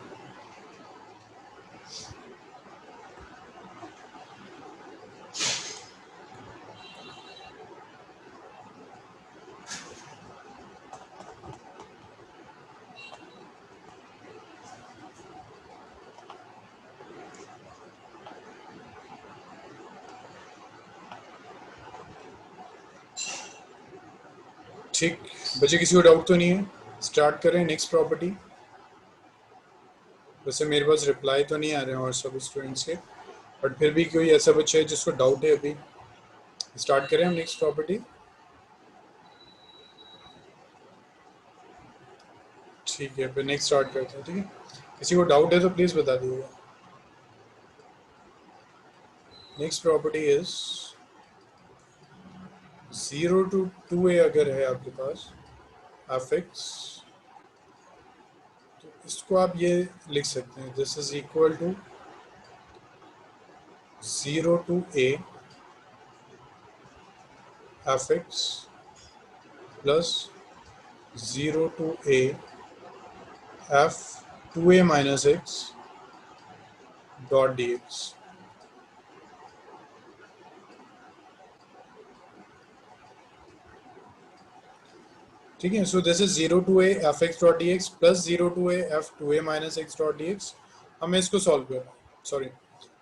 ठीक, बच्चे किसी को डाउट तो नहीं है? स्टार्ट करें नेक्स्ट प्रॉपर्टी। वैसे मेरे पास रिप्लाई तो नहीं आ रहे हैं और सब स्टूडेंट्स के, बट फिर भी कोई ऐसा बच्चा है जिसको डाउट है अभी? स्टार्ट करें हम नेक्स्ट प्रॉपर्टी। ठीक है, फिर नेक्स्ट स्टार्ट करते हैं। ठीक है, किसी को डाउट है तो प्लीज़ बता दीजिएगा। Next property is 0 to 2a अगर है आपके पास एफ एक्स, तो इसको आप ये लिख सकते हैं, this is equal to 0 to a f x plus 0 to a f 2a minus x dot d x. ठीक है, so this is 0 to a f x dot d x plus 0 to a f 2a minus x dot d x. हमें इसको solve करना है, sorry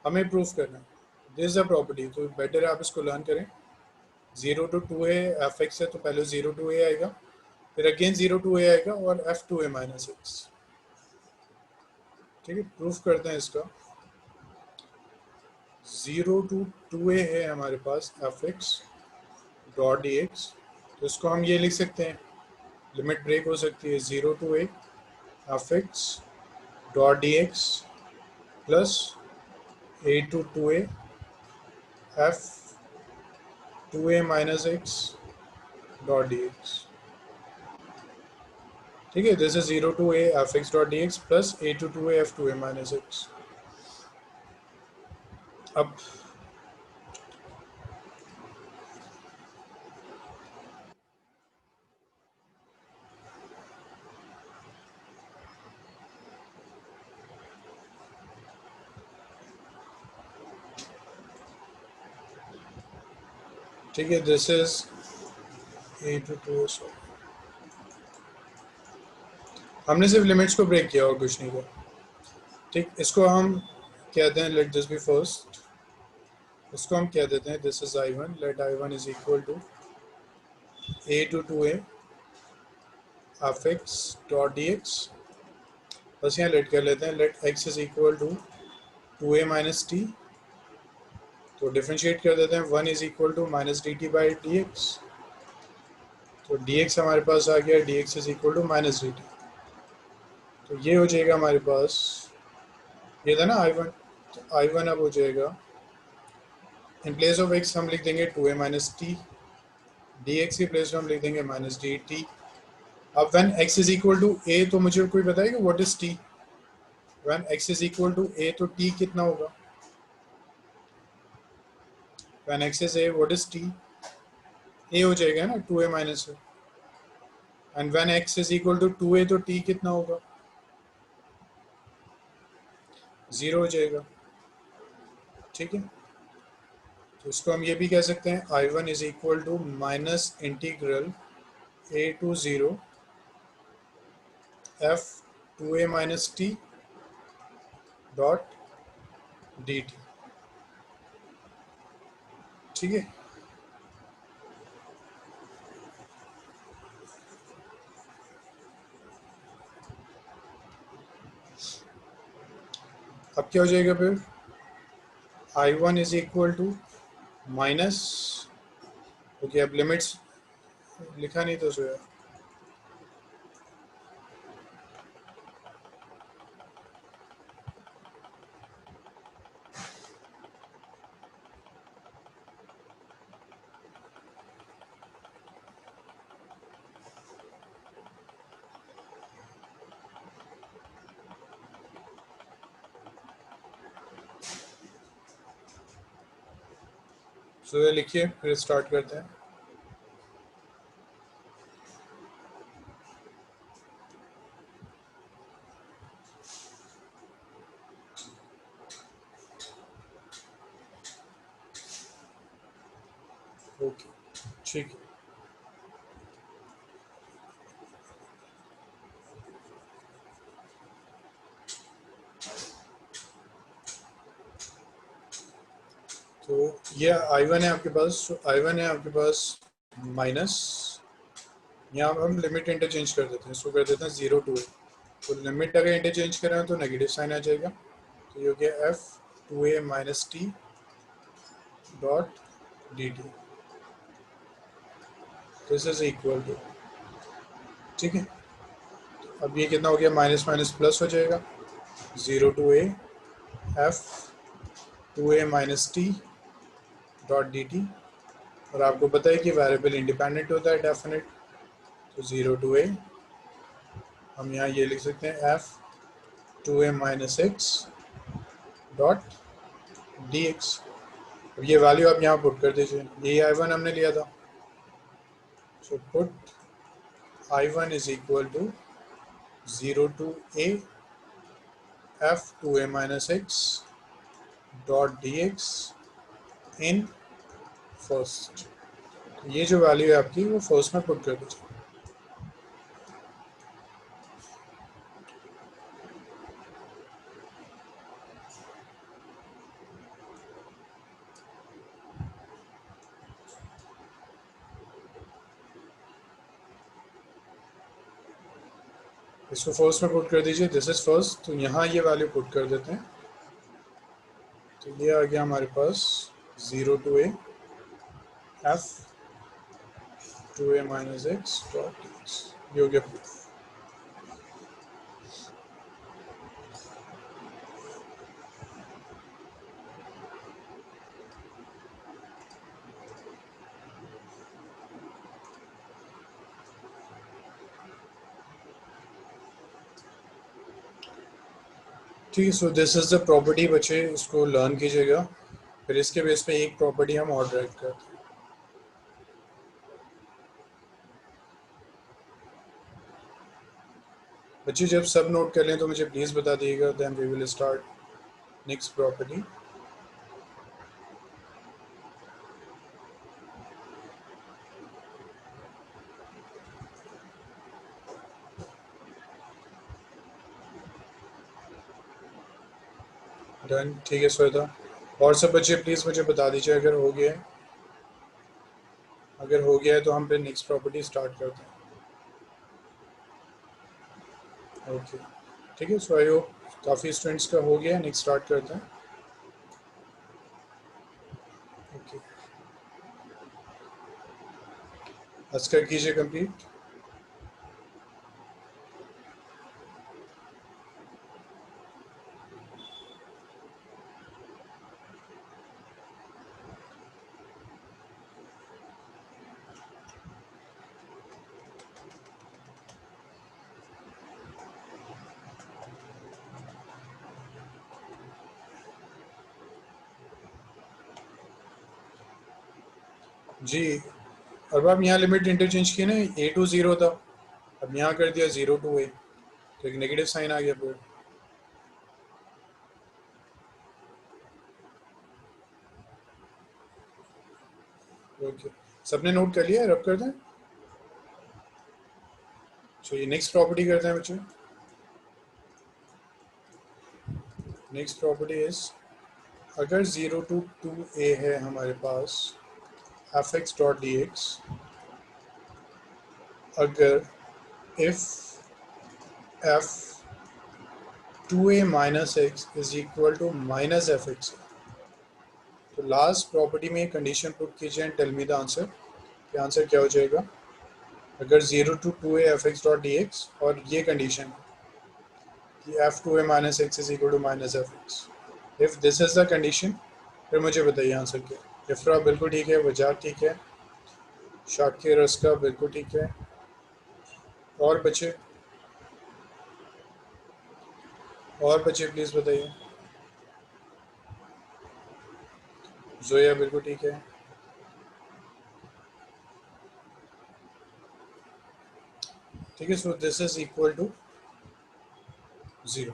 हमें proof करना है। This is a property, तो बेटर है आप इसको लर्न करें। 0 to 2a एफ एक्स है तो पहले 0 to a आएगा, फिर अगेन 0 to a आएगा और एफ 2a माइनस एक्स। ठीक है, प्रूफ करते हैं इसका। 0 to 2a है हमारे पास f x dot d x, तो इसको हम ये लिख सकते हैं, लिमिट ब्रेक हो सकती है 0 to a f x dot d x plus a to 2a F 2a minus x dot d x. ठीक है, this is 0 to a f x dot d x plus a to 2a F 2a minus x. अब ठीक है, this is a to 2a, हमने सिर्फ limits को break किया और कुछ नहीं किया। ठीक, इसको हम कहते हैं, लेट दिस बी फर्स्ट, इसको हम कह देते हैं this is I1, let I1 is equal to a to 2a f x dot d x, बस यहाँ लेट कर लेते हैं, let x is equal to 2a minus t, तो डिफ्रेंशिएट कर देते हैं, 1 is equal to minus d t by d x, तो डी एक्स हमारे पास आ गया, d x is equal to minus d t, तो ये हो जाएगा हमारे पास, ये था ना I1, तो I1 अब हो जाएगा, इन प्लेस ऑफ x हम लिख देंगे 2a minus t, d x की प्लेस में हम लिख देंगे माइनस डी टी। अब when x is equal to a, तो मुझे कोई बताएगा what is t? When x is equal to a, तो t कितना होगा? When x is a, what is t? a हो जाएगा ना 2a minus a, and when x is equal to 2a, तो t कितना होगा? 0 हो जाएगा। ठीक है, तो इसको हम ये भी कह सकते हैं, I1 is equal to minus integral a to 0 f 2a minus t dot d t. ठीक है, अब क्या हो जाएगा फिर? I1 is equal to minus, okay अब लिमिट्स लिखा नहीं तो सोया, सोया लिखिए, फिर स्टार्ट करते हैं। ओके, ठीक है, तो ये I1 है आपके पास, I1 है आपके पास माइनस यहाँ हम लिमिट इंटरचेंज कर देते हैं, इसको कर देते हैं 0 to a। तो लिमिट अगर इंटरचेंज करें तो नेगेटिव साइन आ जाएगा, तो ये हो गया f 2a minus t dot d t, this is equal to, ठीक है। अब ये कितना हो गया, माइनस माइनस प्लस हो जाएगा, 0 to a f 2a minus t dot d T. और आपको पता है कि वेरिएबल इंडिपेंडेंट होता है डेफिनेट, तो 0 to a हम यहाँ ये लिख सकते हैं f 2a minus x dot d x. अब ये वैल्यू आप यहाँ पुट कर दीजिए, यही I1 हमने लिया था, so put I1 is equal to 0 to a f 2a minus x dot d x in first. ये जो वैल्यू है आपकी वो फर्स्ट में पुट कर दीजिए। इसको फर्स्ट में पुट कर दीजिए, दिस इज फर्स्ट, तो यहाँ ये वैल्यू पुट कर देते हैं, तो ये आ गया हमारे पास 0 to a f 2a minus x dot x, ये हो गया प्रूफ। ठीक है, so this is the property बच्चे, इसको लर्न कीजिएगा, फिर इसके बेस पे एक प्रॉपर्टी हम और ड्राइव करते हैं। बच्चे जब सब नोट कर लें तो मुझे प्लीज़ बता दिएगा, then we will start next property. Done, ठीक है श्वेता। और सब बच्चे प्लीज़ मुझे बता दीजिए अगर हो गया है, अगर हो गया है तो हम फिर नेक्स्ट प्रॉपर्टी स्टार्ट करते हैं। ओके, ठीक है, सो आई होप काफ़ी स्टूडेंट्स का हो गया है, नेक्स्ट स्टार्ट करते हैं। ओके, अस्कर कीजिए कंप्लीट। जी, अब आप यहाँ लिमिट इंटरचेंज किए ना, a to 0 था, अब यहाँ कर दिया 0 to a, तो एक नेगेटिव साइन आ गया फिर। ओके, सबने नोट कर लिया, रब कर दें। सो ये नेक्स्ट प्रॉपर्टी करते हैं बच्चे। नेक्स्ट प्रॉपर्टी इज, अगर 0 to 2a है हमारे पास f x dot d x, अगर if f 2a minus x is equal to minus f x, तो लास्ट प्रॉपर्टी में कंडीशन पुट कीजिए and tell me the answer, कि आंसर क्या हो जाएगा। अगर 0 to 2a f x dot d x और ये कंडीशन कि f 2a minus x is equal to minus f x, if this is the condition, फिर मुझे बताइए आंसर क्या। इफ्रा बिल्कुल ठीक है, वजाह ठीक है, शाकिर रस्का बिल्कुल ठीक है, और बच्चे, और बच्चे प्लीज़ बताइए। जोया बिल्कुल ठीक है। ठीक है, so this is equal to 0।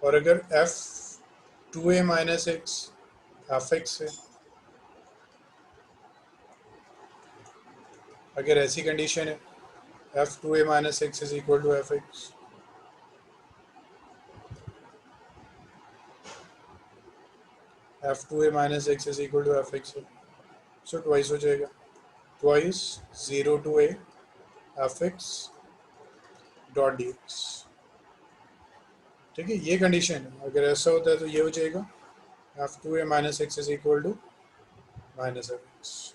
और अगर f 2a minus x f x है, अगर ऐसी कंडीशन है f 2a minus x is equal to f x, f2a minus x is equal to f x है, सो ट्वाइस हो जाएगा, twice 0 to a f x dot d x. ठीक है, ये कंडीशन है, अगर ऐसा होता है तो ये हो जाएगा f2a minus x is equal to minus f x.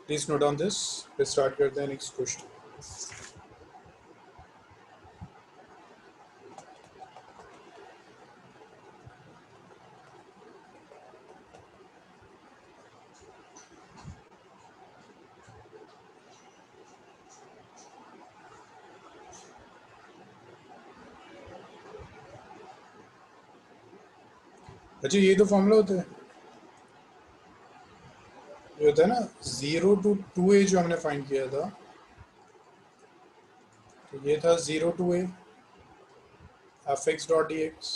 Please note down this. फिर स्टार्ट करते हैं नेक्स्ट क्वेश्चन। अच्छा, ये तो फॉर्मूला होता है, ये होता है ना 0 to 2a जो हमने फाइंड किया था, तो ये था 0 to a f x dot d x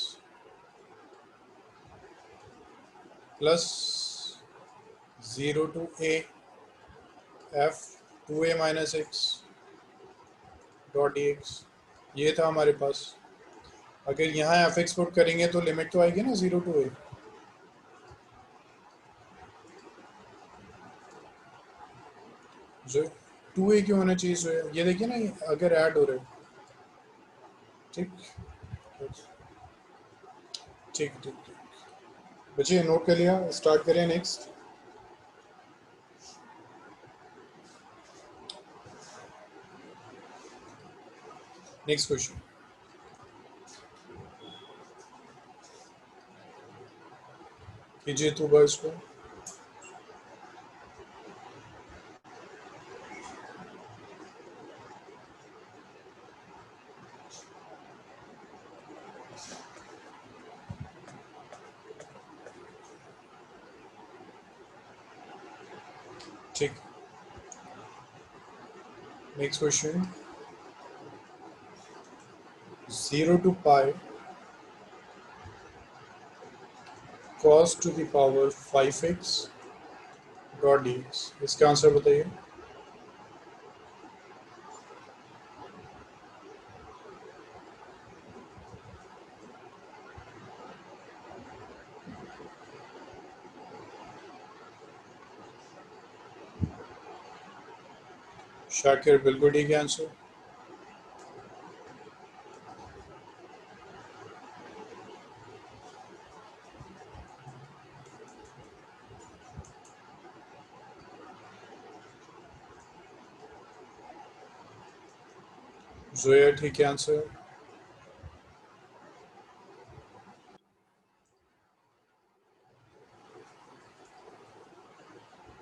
plus 0 to a f2a minus x dot d x. ये था हमारे पास। अगर यहाँ एफ एक्स पुट करेंगे तो लिमिट तो आएगी ना 0 to a, जो 2a क्यों होना चाहिए, जो ये देखिए ना, अगर ऐड हो रहे हैं। ठीक ठीक ठीक ठीक बच्चे नोट कर लिया, स्टार्ट करें नेक्स्ट। नेक्स्ट क्वेश्चन कीजिए तो बस को। ठीक, next question 0 to pi cos to the power 5x dot d x. इसका आंसर बताइए। शाकिर बिल्कुल ठीक है आंसर। जोया ठीक है आंसर।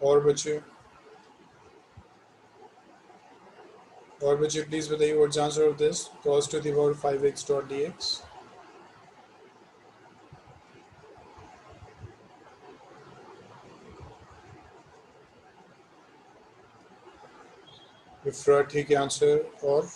और बच्चे प्लीज बताइए what's answer of this cos to the power 5x dot dx। इफ्रा ठीक है आंसर। और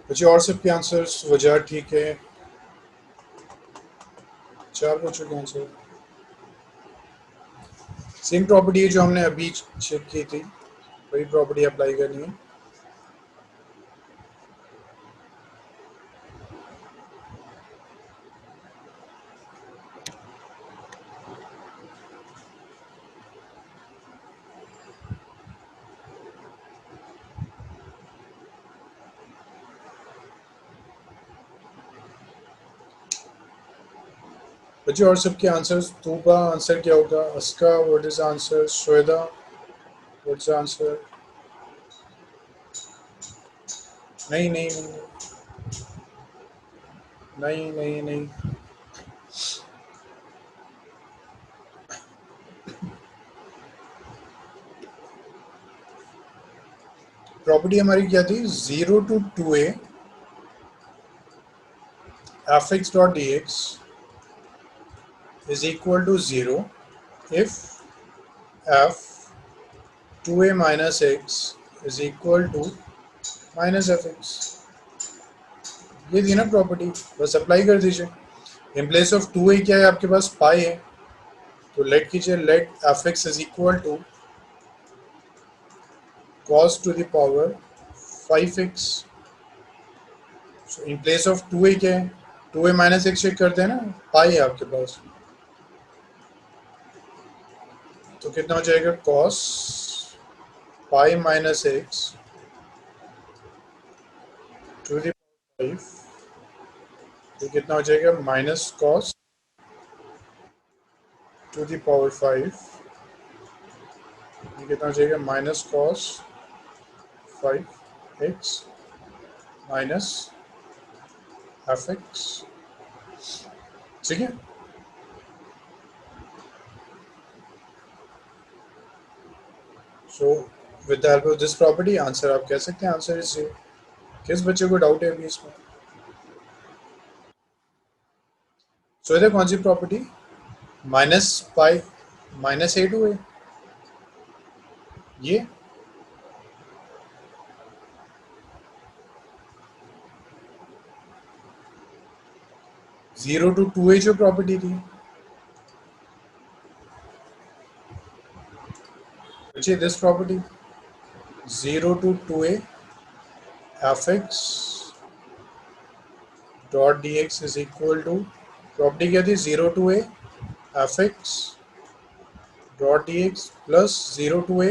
बच्चे और सबके आंसर्स वजह ठीक है, 4 बच्चों के आंसर। सेम प्रॉपर्टी है जो हमने अभी चेक की थी, वही प्रॉपर्टी अप्लाई करनी है। बच्चे और सबके आंसर्स। तूबा आंसर क्या होगा? अस्का what is answer? Shweta what's answer? नहीं नहीं नहीं नहीं नहीं। प्रॉपर्टी हमारी क्या थी? 0 to 2a f x dot d x is equal to 0 if f 2a minus x is equal to minus fx। ये थी ना प्रॉपर्टी, बस अप्लाई कर दीजिए। इन प्लेस ऑफ 2a क्या है आपके पास, पाई है, तो लेट कीजिए, let f x is equal to cos to the power 5x। So in place of 2a क्या है, 2a माइनस एक्स चेक करते हैं ना, पाई है आपके पास, तो कितना हो जाएगा cos pi minus x to the 5, तो कितना हो जाएगा minus cos to the power 5, ये कितना हो जाएगा minus cos 5x minus f x. ठीक है, so with the help of this property answer आप कह सकते हैं आंसर इज 0। किस बच्चे को डाउट है अभी इसमें? सो इधर कौन सी property, minus pi minus a to a, ये 0 to 2a जो प्रॉपर्टी थी बच्चे, this property 0 to 2a f x dot d x is equal to, property क्या थी, 0 to a f x dot d x plus 0 to a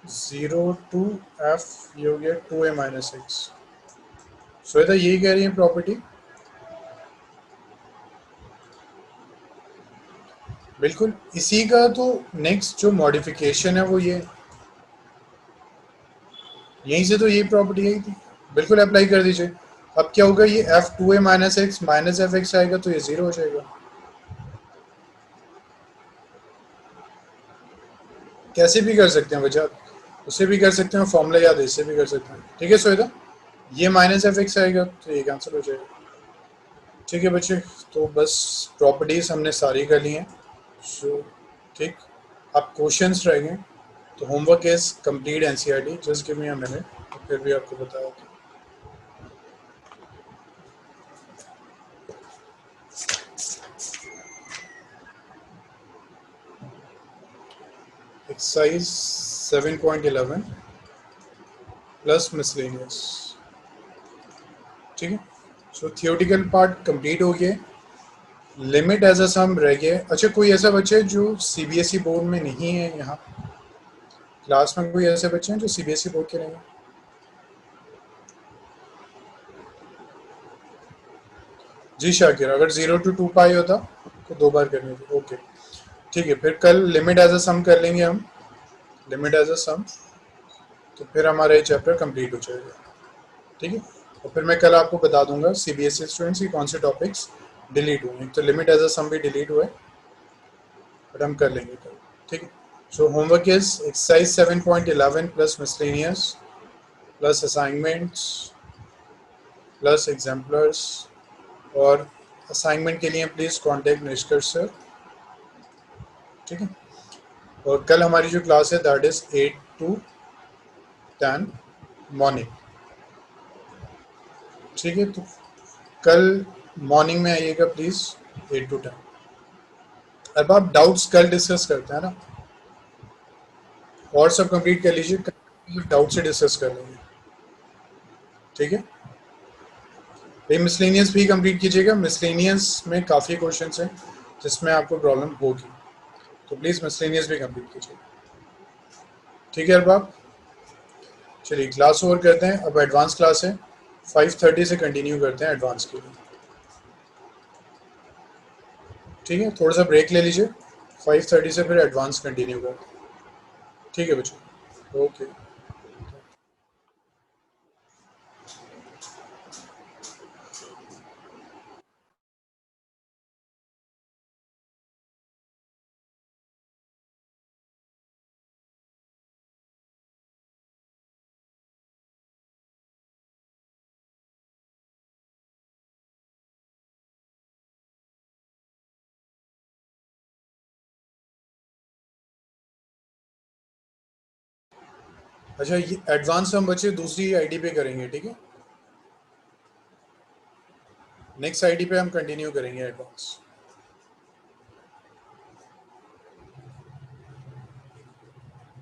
0 to f, ये हो गया 2a minus x. सो तो यही कह रही है प्रॉपर्टी, बिल्कुल इसी का तो नेक्स्ट जो मॉडिफिकेशन है वो ये, यहीं से तो यही प्रॉपर्टी आई थी, बिल्कुल अप्लाई कर दीजिए। अब क्या होगा, ये f2a माइनस एफ एक्स आएगा तो ये 0 हो जाएगा। कैसे भी कर सकते हैं बच्चा, उससे भी कर सकते हैं, फॉर्मूला याद है, इससे भी कर सकते हैं। ठीक है सोएदा, ये माइनस एफ एक्स आएगा तो ये कैंसिल हो जाएगा। ठीक है बच्चे, तो बस प्रॉपर्टीज हमने सारी कर ली हैं। सो ठीक, अब क्वेश्चंस रह गए, तो homework is complete NCERT, just give me a minute, फिर भी आपको बताया था। Exercise 7.11 plus miscellaneous. ठीक है, सो थियोटिकल पार्ट कंप्लीट हो गया, लिमिट एज अ सम रह गया। अच्छा, कोई ऐसा बच्चा है जो सीबीएसई बोर्ड में नहीं है यहाँ क्लास में, कोई ऐसे बच्चे हैं जो सीबीएसई बोर्ड के नहीं हैं? जी शाकिर, अगर 0 to 2 पाई होता तो 2 बार करनी थी, ओके ठीक है, फिर कल लिमिट एज अ सम कर लेंगे हम, लिमिट एज अ सम, तो फिर हमारा ये चैप्टर कंप्लीट हो जाएगा। ठीक है, और फिर मैं कल आपको बता दूंगा सीबीएसई स्टूडेंट्स की कौन से टॉपिक्स डिलीट हुए, तो लिमिट एज अ सम भी डिलीट हुए, बट हम कर लेंगे कल। ठीक है, सो homework is exercise 7.11 plus miscellaneous plus assignments plus exemplars, और असाइनमेंट के लिए प्लीज़ कांटेक्ट निष्कर्ष सर। ठीक है, और कल हमारी जो क्लास है दैट इज़ 8 to 10 मॉर्निंग। ठीक है, तो कल मॉर्निंग में आइएगा प्लीज़ 8 to 10। अब आप डाउट्स कल डिस्कस करते हैं ना, और सब कंप्लीट कर लीजिए, डाउट से डिस्कस कर लेंगे। ठीक है, ये मिसलेनियस भी कंप्लीट कीजिएगा, मिसलेनियस में काफ़ी क्वेश्चंस हैं जिसमें आपको प्रॉब्लम होगी, तो प्लीज़ मिसलेनियस भी कंप्लीट कीजिएगा। ठीक है अरबाब, चलिए क्लास ओवर करते हैं, अब एडवांस क्लास है, 5:30 से कंटिन्यू करते हैं एडवांस के लिए। ठीक है, थोड़ा सा ब्रेक ले लीजिए, 5:30 से फिर एडवांस कंटिन्यू करते हैं। ठीक है बच्चों, ओके। अच्छा, ये एडवांस हम बच्चे दूसरी आईडी पे करेंगे, ठीक है। नेक्स्ट आईडी पे हम कंटिन्यू करेंगे एडवांस।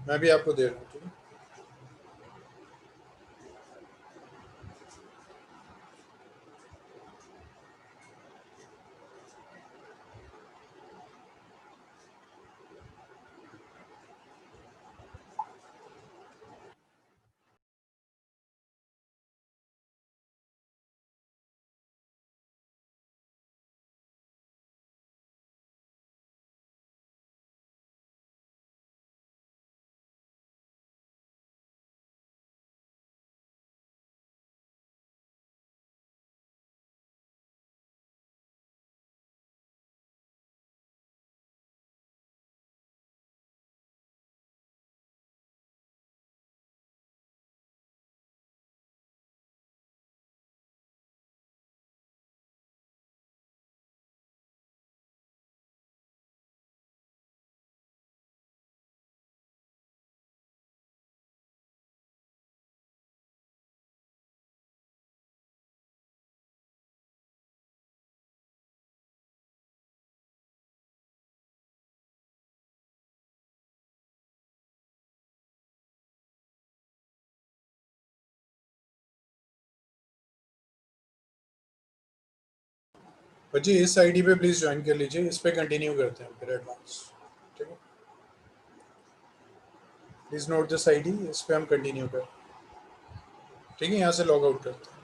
मैं भी आपको दे रहा हूँ, ठीक है। बच्चे इस आईडी पे प्लीज ज्वाइन कर लीजिए, इस पे कंटिन्यू करते हैं फिर एडवांस, ठीक है। प्लीज नोट दिस आईडी, इस पे हम कंटिन्यू करें, ठीक है। यहाँ से लॉग आउट करते हैं।